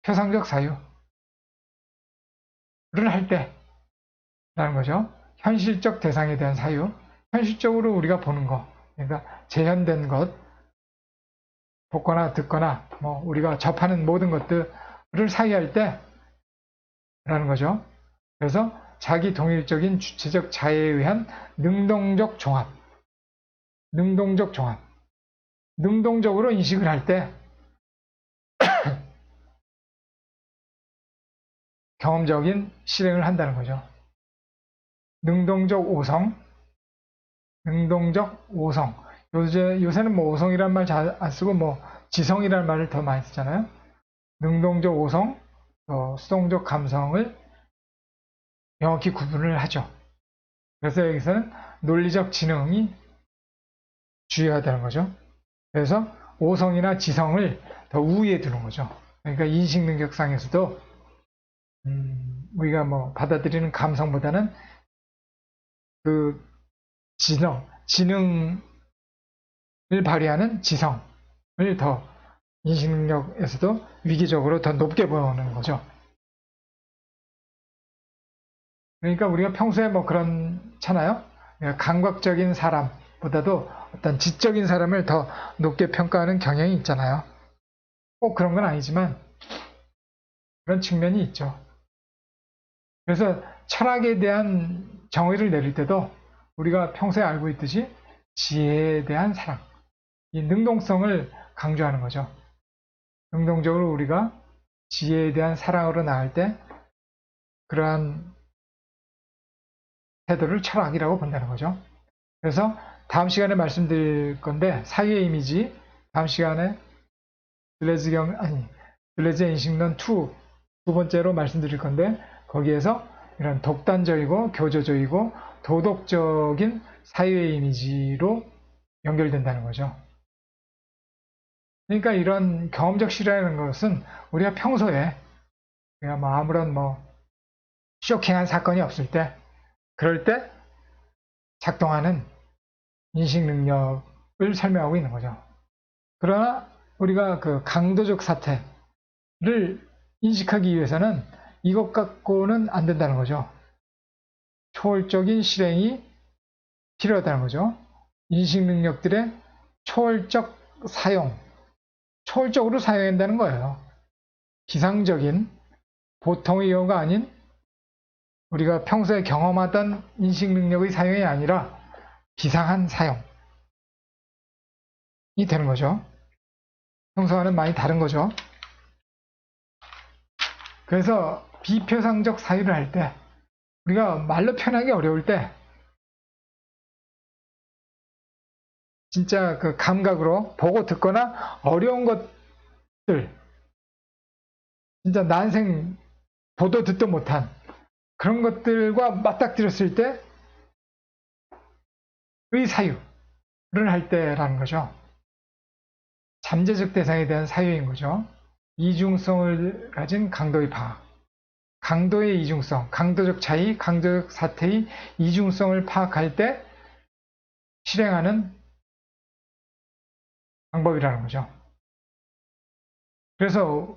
표상적 사유를 할 때라는 거죠. 현실적 대상에 대한 사유, 현실적으로 우리가 보는 것, 그러니까 재현된 것, 보거나 듣거나 뭐 우리가 접하는 모든 것들을 사유할 때라는 거죠. 그래서 자기 동일적인 주체적 자해에 의한 능동적 종합, 능동적으로 인식을 할 때 경험적인 실행을 한다는 거죠. 능동적 오성. 요새는 뭐 오성이란 말 잘 안 쓰고 뭐 지성이라는 말을 더 많이 쓰잖아요. 능동적 오성, 수동적 감성을 명확히 구분을 하죠. 그래서 여기서는 논리적 지능이 주의하다는 거죠. 그래서 오성이나 지성을 더 우위에 두는 거죠. 그러니까 인식 능력상에서도 우리가 뭐 받아들이는 감성보다는 그 지능을 발휘하는 지성을 더 인식 능력에서도 위기적으로 더 높게 보는 거죠. 그러니까 우리가 평소에 뭐 그렇잖아요. 감각적인 사람보다도 어떤 지적인 사람을 더 높게 평가하는 경향이 있잖아요. 꼭 그런 건 아니지만 그런 측면이 있죠. 그래서 철학에 대한 정의를 내릴 때도 우리가 평소에 알고 있듯이 지혜에 대한 사랑, 이 능동성을 강조하는 거죠. 능동적으로 우리가 지혜에 대한 사랑으로 나갈 때 그러한 태도를 철학이라고 본다는 거죠. 그래서 다음 시간에 말씀드릴 건데 사유의 이미지 다음 시간에 들레즈의 인식론 2 두 번째로 말씀드릴 건데 거기에서 이런 독단적이고 교조적이고 도덕적인 사유의 이미지로 연결된다는 거죠. 그러니까 이런 경험적 실현이라는 것은 우리가 평소에 그냥 뭐 아무런 뭐 쇼킹한 사건이 없을 때 그럴 때 작동하는 인식 능력을 설명하고 있는 거죠. 그러나 우리가 그 강도적 사태를 인식하기 위해서는 이것 갖고는 안 된다는 거죠. 초월적인 실행이 필요하다는 거죠. 인식 능력들의 초월적 사용, 초월적으로 사용한다는 거예요. 기상적인 보통의 경우가 아닌 우리가 평소에 경험하던 인식 능력의 사용이 아니라 비상한 사용이 되는 거죠. 평소와는 많이 다른 거죠. 그래서 비표상적 사유를 할 때, 우리가 말로 표현하기 어려울 때 진짜 그 감각으로 보고 듣거나 어려운 것들, 진짜 난생 보도 듣도 못한 그런 것들과 맞닥뜨렸을 때의 사유를 할 때라는 거죠. 잠재적 대상에 대한 사유인 거죠. 이중성을 가진 강도의 파악, 강도의 이중성, 강도적 차이, 강도적 사태의 이중성을 파악할 때 실행하는 방법이라는 거죠. 그래서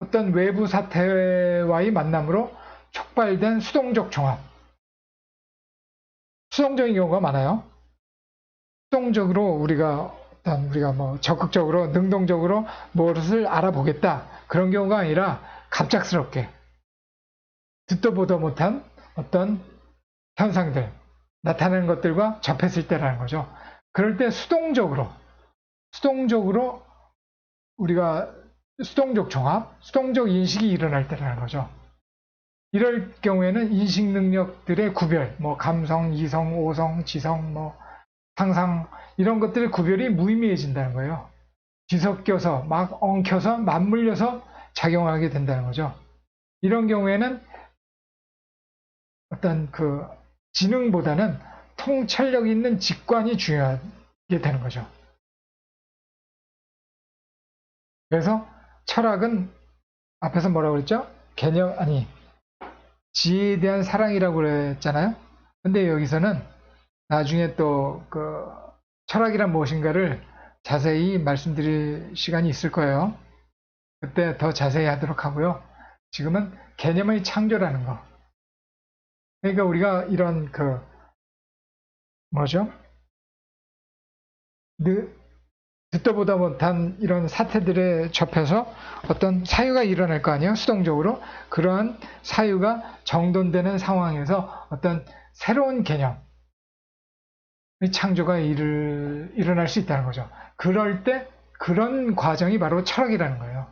어떤 외부 사태와의 만남으로 촉발된 수동적 종합, 수동적인 경우가 많아요. 수동적으로 우리가 뭐 적극적으로 능동적으로 무엇을 알아보겠다 그런 경우가 아니라 갑작스럽게 듣도 보도 못한 어떤 현상들 나타나는 것들과 접했을 때라는 거죠. 그럴 때 수동적으로 우리가 수동적 종합, 수동적 인식이 일어날 때라는 거죠. 이럴 경우에는 인식 능력들의 구별, 뭐 감성, 이성, 오성, 지성, 뭐 상상 이런 것들의 구별이 무의미해진다는 거예요. 뒤섞여서 막 엉켜서 맞물려서 작용하게 된다는 거죠. 이런 경우에는 어떤 그 지능보다는 통찰력 있는 직관이 중요하게 되는 거죠. 그래서 철학은 앞에서 뭐라고 그랬죠? 지혜에 대한 사랑이라고 그랬잖아요. 근데 여기서는 나중에 또 그 철학이란 무엇인가를 자세히 말씀드릴 시간이 있을 거예요. 그때 더 자세히 하도록 하고요. 지금은 개념의 창조라는 거. 그러니까 우리가 이런 듣도 보다 못한 이런 사태들에 접해서 어떤 사유가 일어날 거 아니에요? 수동적으로. 그러한 사유가 정돈되는 상황에서 어떤 새로운 개념의 창조가 일어날 수 있다는 거죠. 그럴 때 그런 과정이 바로 철학이라는 거예요.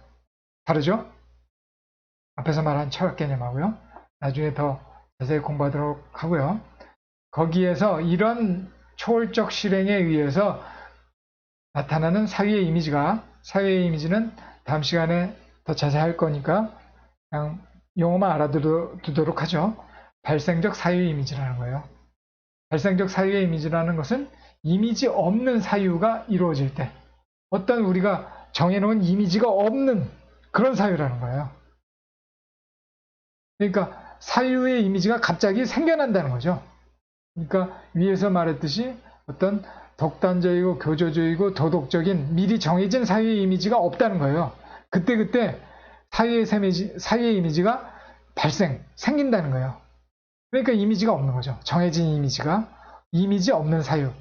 다르죠? 앞에서 말한 철학 개념하고요. 나중에 더 자세히 공부하도록 하고요. 거기에서 이런 초월적 실행에 의해서 나타나는 사유의 이미지는 다음 시간에 더 자세히 할 거니까 그냥 용어만 알아두도록 하죠. 발생적 사유의 이미지라는 거예요. 발생적 사유의 이미지라는 것은 이미지 없는 사유가 이루어질 때 어떤 우리가 정해놓은 이미지가 없는 그런 사유라는 거예요. 그러니까 사유의 이미지가 갑자기 생겨난다는 거죠. 그러니까 위에서 말했듯이 어떤 독단적이고 교조적이고 도덕적인 미리 정해진 사유의 이미지가 없다는 거예요. 그때 사유의 이미지가 생긴다는 거예요. 그러니까 이미지가 없는 거죠. 정해진 이미지 없는 사유로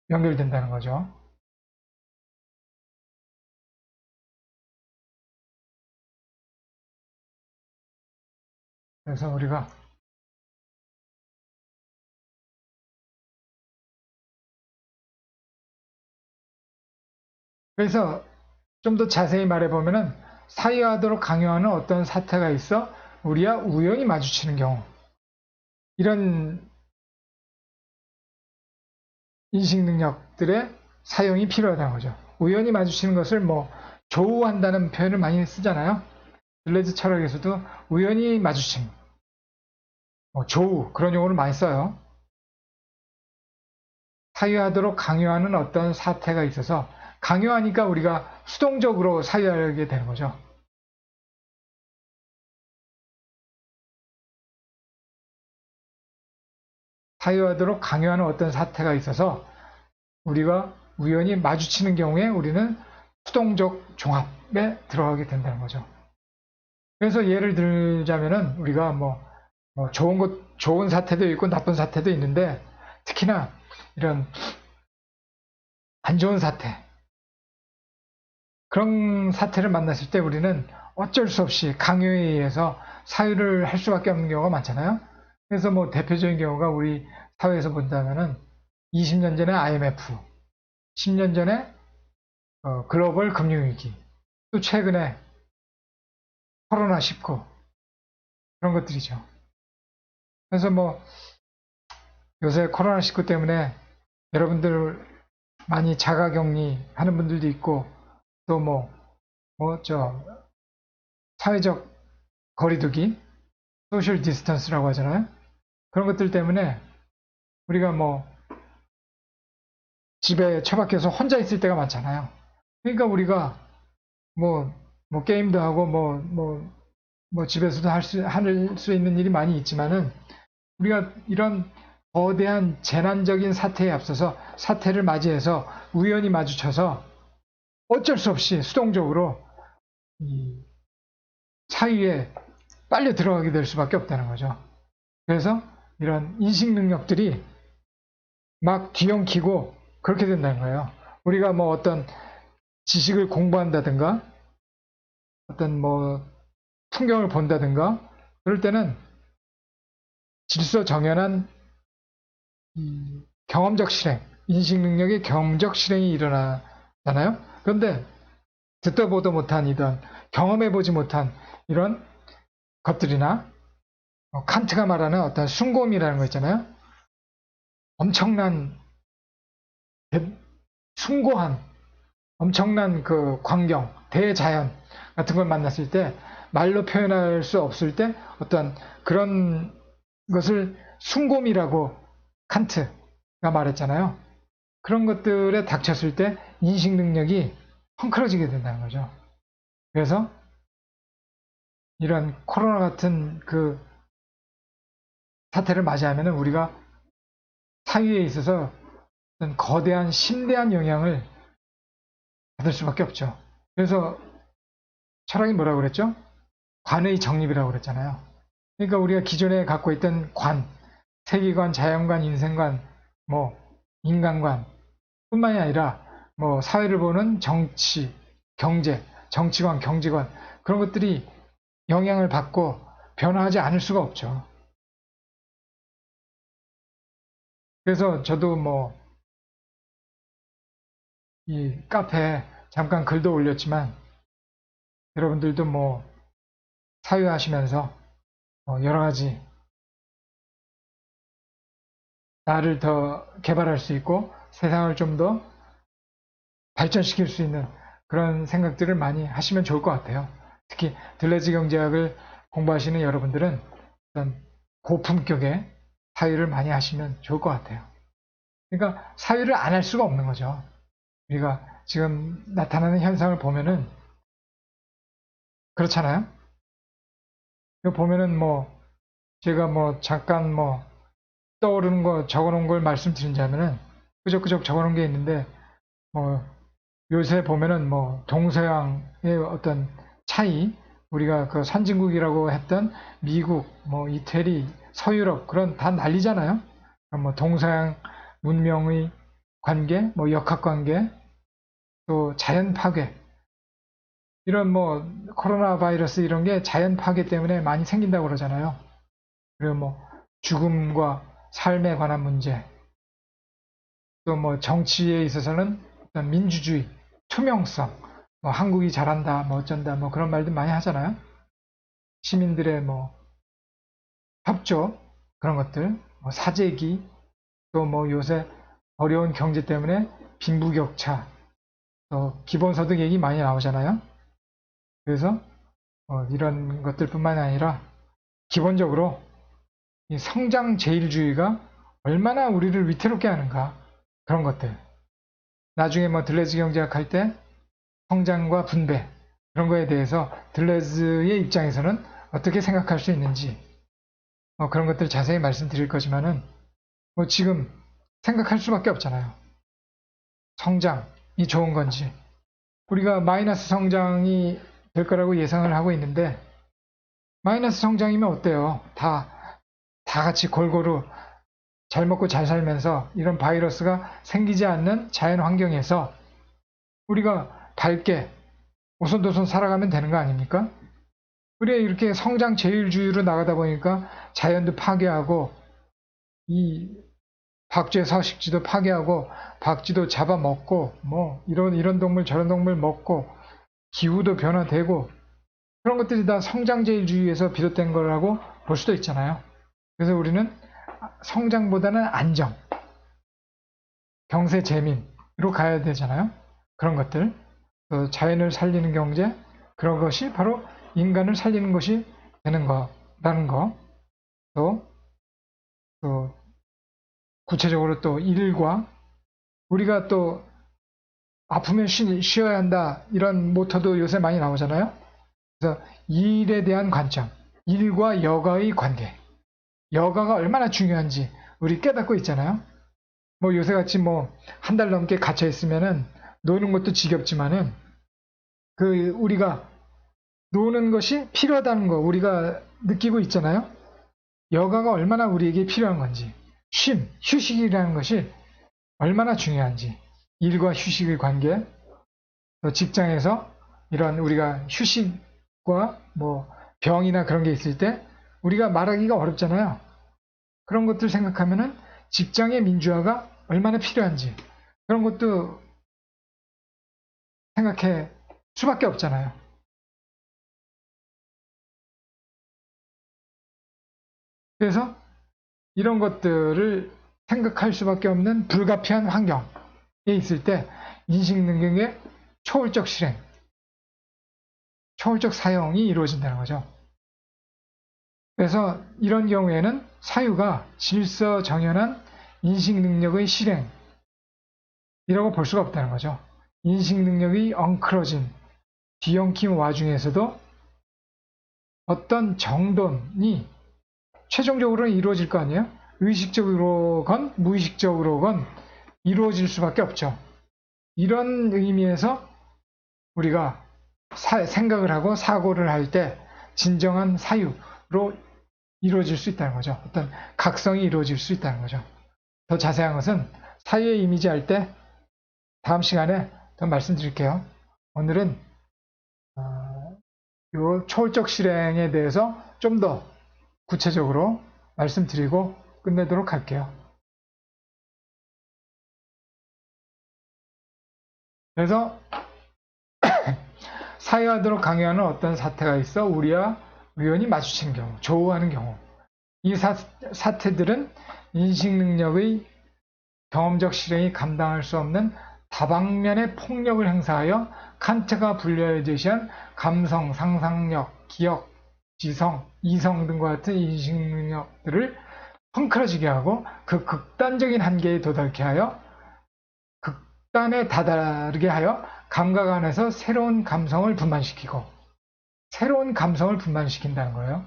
연결된다는 거죠. 그래서 우리가 좀 더 자세히 말해보면은 사유하도록 강요하는 어떤 사태가 있어 우리와 우연히 마주치는 경우 이런 인식 능력들의 사용이 필요하다는 거죠. 우연히 마주치는 것을 뭐 조우한다는 표현을 많이 쓰잖아요. 들레즈 철학에서도 우연히 마주침, 조우 그런 용어를 많이 써요. 사유하도록 강요하는 어떤 사태가 있어서 강요하니까 우리가 수동적으로 사유하게 되는 거죠. 사유하도록 강요하는 어떤 사태가 있어서 우리가 우연히 마주치는 경우에 우리는 수동적 종합에 들어가게 된다는 거죠. 그래서 예를 들자면은 우리가 좋은 사태도 있고 나쁜 사태도 있는데 특히나 이런 안 좋은 사태, 그런 사태를 만났을 때 우리는 어쩔 수 없이 강요에 의해서 사유를 할 수밖에 없는 경우가 많잖아요. 그래서 뭐 대표적인 경우가 우리 사회에서 본다면은 20년 전에 IMF, 10년 전에 글로벌 금융위기, 또 최근에 코로나19, 그런 것들이죠. 그래서 뭐 요새 코로나19 때문에 여러분들 많이 자가격리 하는 분들도 있고, 또 사회적 거리두기, 소셜 디스턴스라고 하잖아요. 그런 것들 때문에 우리가 뭐 집에 처박혀서 혼자 있을 때가 많잖아요. 그러니까 우리가 뭐 게임도 하고 집에서도 할 수 있는 일이 많이 있지만은, 우리가 이런 거대한 재난적인 사태에 앞서서 사태를 맞이해서 우연히 마주쳐서 어쩔 수 없이 수동적으로 이 사유에 빨려 들어가게 될 수밖에 없다는 거죠. 그래서 이런 인식 능력들이 막 뒤엉키고 그렇게 된다는 거예요. 우리가 뭐 어떤 지식을 공부한다든가 어떤 뭐 풍경을 본다든가 그럴 때는 질서 정연한 경험적 실행, 인식 능력의 경험적 실행이 일어나잖아요. 그런데 듣다 보도 못한 이런 경험해 보지 못한 이런 것들이나 칸트가 말하는 어떤 숭고함이라는 거 있잖아요. 엄청난 숭고한 엄청난 그 광경, 대자연 같은 걸 만났을 때 말로 표현할 수 없을 때 어떤 그런 것을 숭고함이라고 칸트가 말했잖아요. 그런 것들에 닥쳤을 때 인식 능력이 헝클어지게 된다는 거죠. 그래서 이런 코로나 같은 그 사태를 맞이하면 우리가 사회에 있어서 어떤 거대한 심대한 영향을 받을 수밖에 없죠. 그래서 철학이 뭐라고 그랬죠? 관의 정립이라고 그랬잖아요. 그러니까 우리가 기존에 갖고 있던 관, 세계관, 자연관, 인생관, 뭐 인간관 뿐만이 아니라 뭐 사회를 보는 정치, 경제, 정치관, 경제관, 그런 것들이 영향을 받고 변화하지 않을 수가 없죠. 그래서 저도 뭐 이 카페에 잠깐 글도 올렸지만, 여러분들도 뭐 사유하시면서 여러 가지 나를 더 개발할 수 있고 세상을 좀 더 발전시킬 수 있는 그런 생각들을 많이 하시면 좋을 것 같아요. 특히 들레즈 경제학을 공부하시는 여러분들은 어떤 고품격의 사유를 많이 하시면 좋을 것 같아요. 그러니까 사유를 안 할 수가 없는 거죠. 우리가 지금 나타나는 현상을 보면은 그렇잖아요. 이거 보면은 뭐 제가 뭐 잠깐 뭐 떠오르는 거 적어놓은 걸 말씀드리자면은 끄적끄적 적어놓은 게 있는데, 뭐 요새 보면은 뭐 동서양의 어떤 차이, 우리가 그 선진국이라고 했던 미국, 뭐 이태리, 서유럽 그런 다 난리잖아요. 뭐 동서양 문명의 관계, 뭐 역학관계, 또 자연 파괴, 이런 뭐 코로나 바이러스 이런 게 자연 파괴 때문에 많이 생긴다고 그러잖아요. 그리고 뭐 죽음과 삶에 관한 문제, 또 뭐 정치에 있어서는 어떤 민주주의, 투명성, 뭐 한국이 잘한다, 뭐 어쩐다, 뭐 그런 말들 많이 하잖아요. 시민들의 뭐 협조, 그런 것들, 뭐 사재기, 또 뭐 요새 어려운 경제 때문에 빈부격차, 또 기본소득 얘기 많이 나오잖아요. 그래서 이런 것들뿐만 아니라 기본적으로 이 성장 제일주의가 얼마나 우리를 위태롭게 하는가, 그런 것들. 나중에 뭐 들레즈 경제학 할 때 성장과 분배, 그런 거에 대해서 들레즈의 입장에서는 어떻게 생각할 수 있는지 그런 것들 자세히 말씀드릴 거지만은, 뭐 지금 생각할 수밖에 없잖아요. 성장이 좋은 건지. 우리가 마이너스 성장이 될 거라고 예상을 하고 있는데, 마이너스 성장이면 어때요? 다 같이 골고루 잘 먹고 잘 살면서 이런 바이러스가 생기지 않는 자연 환경에서 우리가 밝게 오손도손 살아가면 되는 거 아닙니까? 우리가 이렇게 성장 제일주의로 나가다 보니까 자연도 파괴하고 이 박쥐의 서식지도 파괴하고 박쥐도 잡아먹고 뭐 이런 동물 저런 동물 먹고 기후도 변화되고 그런 것들이 다 성장제일주의에서 비롯된 거라고 볼 수도 있잖아요. 그래서 우리는 성장보다는 안정, 경세재민으로 가야 되잖아요. 그런 것들, 또 자연을 살리는 경제, 그런 것이 바로 인간을 살리는 것이 되는 거라는 거. 또 구체적으로 또 일과 우리가 또 아프면 쉬어야 한다 이런 모토도 요새 많이 나오잖아요. 그래서 일에 대한 관점, 일과 여가의 관계, 여가가 얼마나 중요한지 우리 깨닫고 있잖아요. 뭐 요새같이 뭐 한 달 넘게 갇혀 있으면은 노는 것도 지겹지만은 우리가 노는 것이 필요하다는 거 우리가 느끼고 있잖아요. 여가가 얼마나 우리에게 필요한 건지, 휴식이라는 것이 얼마나 중요한지, 일과 휴식의 관계, 또 직장에서 이런 우리가 휴식과 뭐 병이나 그런 게 있을 때 우리가 말하기가 어렵잖아요. 그런 것들 생각하면은 직장의 민주화가 얼마나 필요한지 그런 것도 생각해 수밖에 없잖아요. 그래서 이런 것들을 생각할 수밖에 없는 불가피한 환경에 있을 때 인식 능력의 초월적 실행, 초월적 사용이 이루어진다는 거죠. 그래서 이런 경우에는 사유가 질서정연한 인식 능력의 실행이라고 볼 수가 없다는 거죠. 인식 능력이 엉클어진 뒤엉킴 와중에서도 어떤 정돈이 최종적으로는 이루어질 거 아니에요? 의식적으로건 무의식적으로건 이루어질 수밖에 없죠. 이런 의미에서 우리가 생각을 하고 사고를 할 때 진정한 사유로 이루어질 수 있다는 거죠. 어떤 각성이 이루어질 수 있다는 거죠. 더 자세한 것은 사유의 이미지 할 때 다음 시간에 더 말씀드릴게요. 오늘은 이 초월적 실행에 대해서 좀 더 구체적으로 말씀드리고 끝내도록 할게요. 그래서 사유하도록 강요하는 어떤 사태가 있어 우리와 우연히 마주치는 경우, 조우하는 경우 이 사태들은 인식 능력의 경험적 실행이 감당할 수 없는 다방면의 폭력을 행사하여 칸트가 분류하여 제시한 감성, 상상력, 기억, 지성, 이성 등과 같은 인식 능력들을 펑크러지게 하고 그 극단적인 한계에 도달케 하여 극단에 다다르게 하여 감각 안에서 새로운 감성을 분만시키고 새로운 감성을 분만시킨다는 거예요.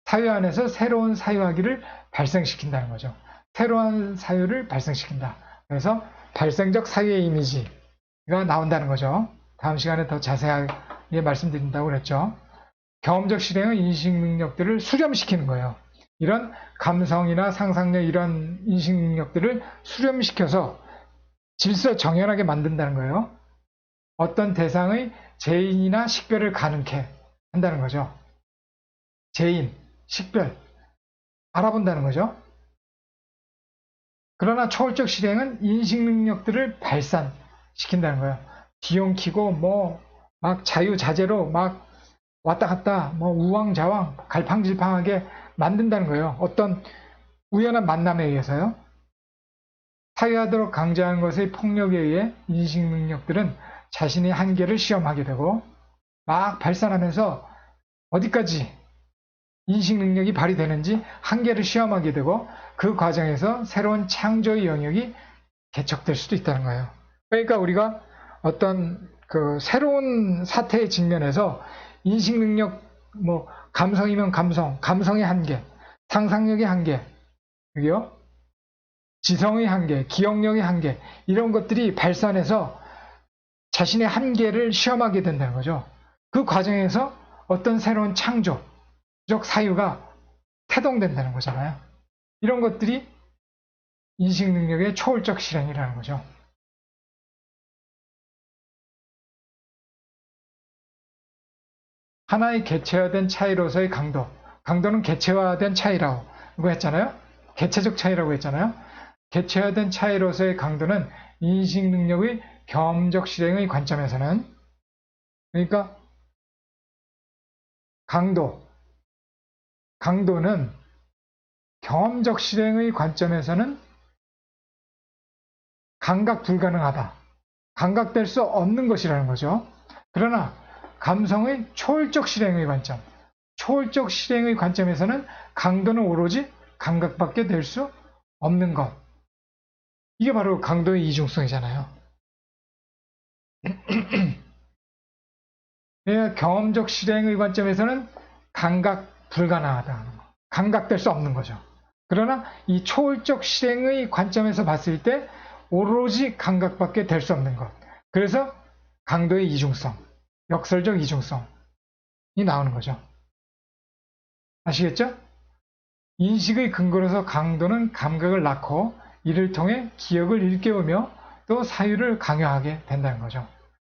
사유 안에서 새로운 사유하기를 발생시킨다는 거죠. 새로운 사유를 발생시킨다. 그래서 발생적 사유의 이미지가 나온다는 거죠. 다음 시간에 더 자세하게 말씀드린다고 그랬죠. 경험적 실행은 인식 능력들을 수렴시키는 거예요. 이런 감성이나 상상력 이런 인식 능력들을 수렴시켜서 질서 정연하게 만든다는 거예요. 어떤 대상의 재인이나 식별을 가능케 한다는 거죠. 재인, 식별, 알아본다는 거죠. 그러나 초월적 실행은 인식 능력들을 발산시킨다는 거예요. 뒤엉키고 막 자유자재로 막 왔다 갔다 우왕좌왕 갈팡질팡하게 만든다는 거예요. 어떤 우연한 만남에 의해서요. 사유하도록 강조하는 것의 폭력에 의해 인식 능력들은 자신의 한계를 시험하게 되고 막 발산하면서 어디까지 인식 능력이 발휘되는지 한계를 시험하게 되고 그 과정에서 새로운 창조의 영역이 개척될 수도 있다는 거예요. 그러니까 우리가 어떤 새로운 사태의 직면에서 인식 능력, 감성이면 감성의 한계, 상상력의 한계, 여기요, 지성의 한계, 기억력의 한계, 이런 것들이 발산해서 자신의 한계를 시험하게 된다는 거죠. 그 과정에서 어떤 새로운 창조적 사유가 태동된다는 거잖아요. 이런 것들이 인식 능력의 초월적 실행이라는 거죠. 하나의 개체화된 차이로서의 강도. 강도는 개체화된 차이라고 했잖아요. 개체적 차이라고 했잖아요. 개체화된 차이로서의 강도는 인식 능력의 경험적 실행의 관점에서는, 그러니까 강도는 경험적 실행의 관점에서는 감각 불가능하다. 감각될 수 없는 것이라는 거죠. 그러나 감성의 초월적 실행의 관점, 초월적 실행의 관점에서는 강도는 오로지 감각밖에 될 수 없는 것. 이게 바로 강도의 이중성이잖아요. 경험적 실행의 관점에서는 감각 불가능하다는 거. 감각될 수 없는 거죠. 그러나 이 초월적 실행의 관점에서 봤을 때 오로지 감각밖에 될 수 없는 것. 그래서 강도의 이중성, 역설적 이중성이 나오는 거죠. 아시겠죠? 인식의 근거로서 강도는 감각을 낳고 이를 통해 기억을 일깨우며 또 사유를 강요하게 된다는 거죠.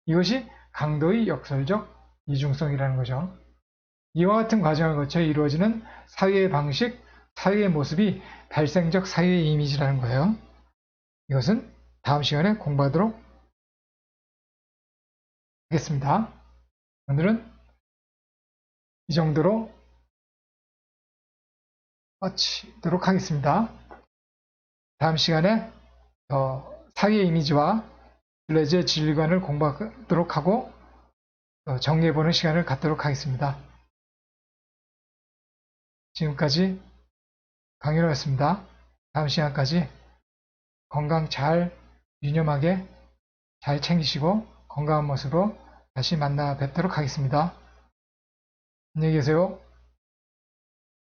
이것이 강도의 역설적 이중성이라는 거죠. 이와 같은 과정을 거쳐 이루어지는 사유의 방식, 사유의 모습이 발생적 사유의 이미지라는 거예요. 이것은 다음 시간에 공부하도록 하겠습니다. 오늘은 이 정도로 마치도록 하겠습니다. 다음 시간에 사유의 이미지와 둘레즈의 진리관을 공부하도록 하고 정리해보는 시간을 갖도록 하겠습니다. 지금까지 강윤호였습니다. 다음 시간까지 건강 잘 유념하게 잘 챙기시고 건강한 모습으로 다시 만나 뵙도록 하겠습니다. 안녕히 계세요.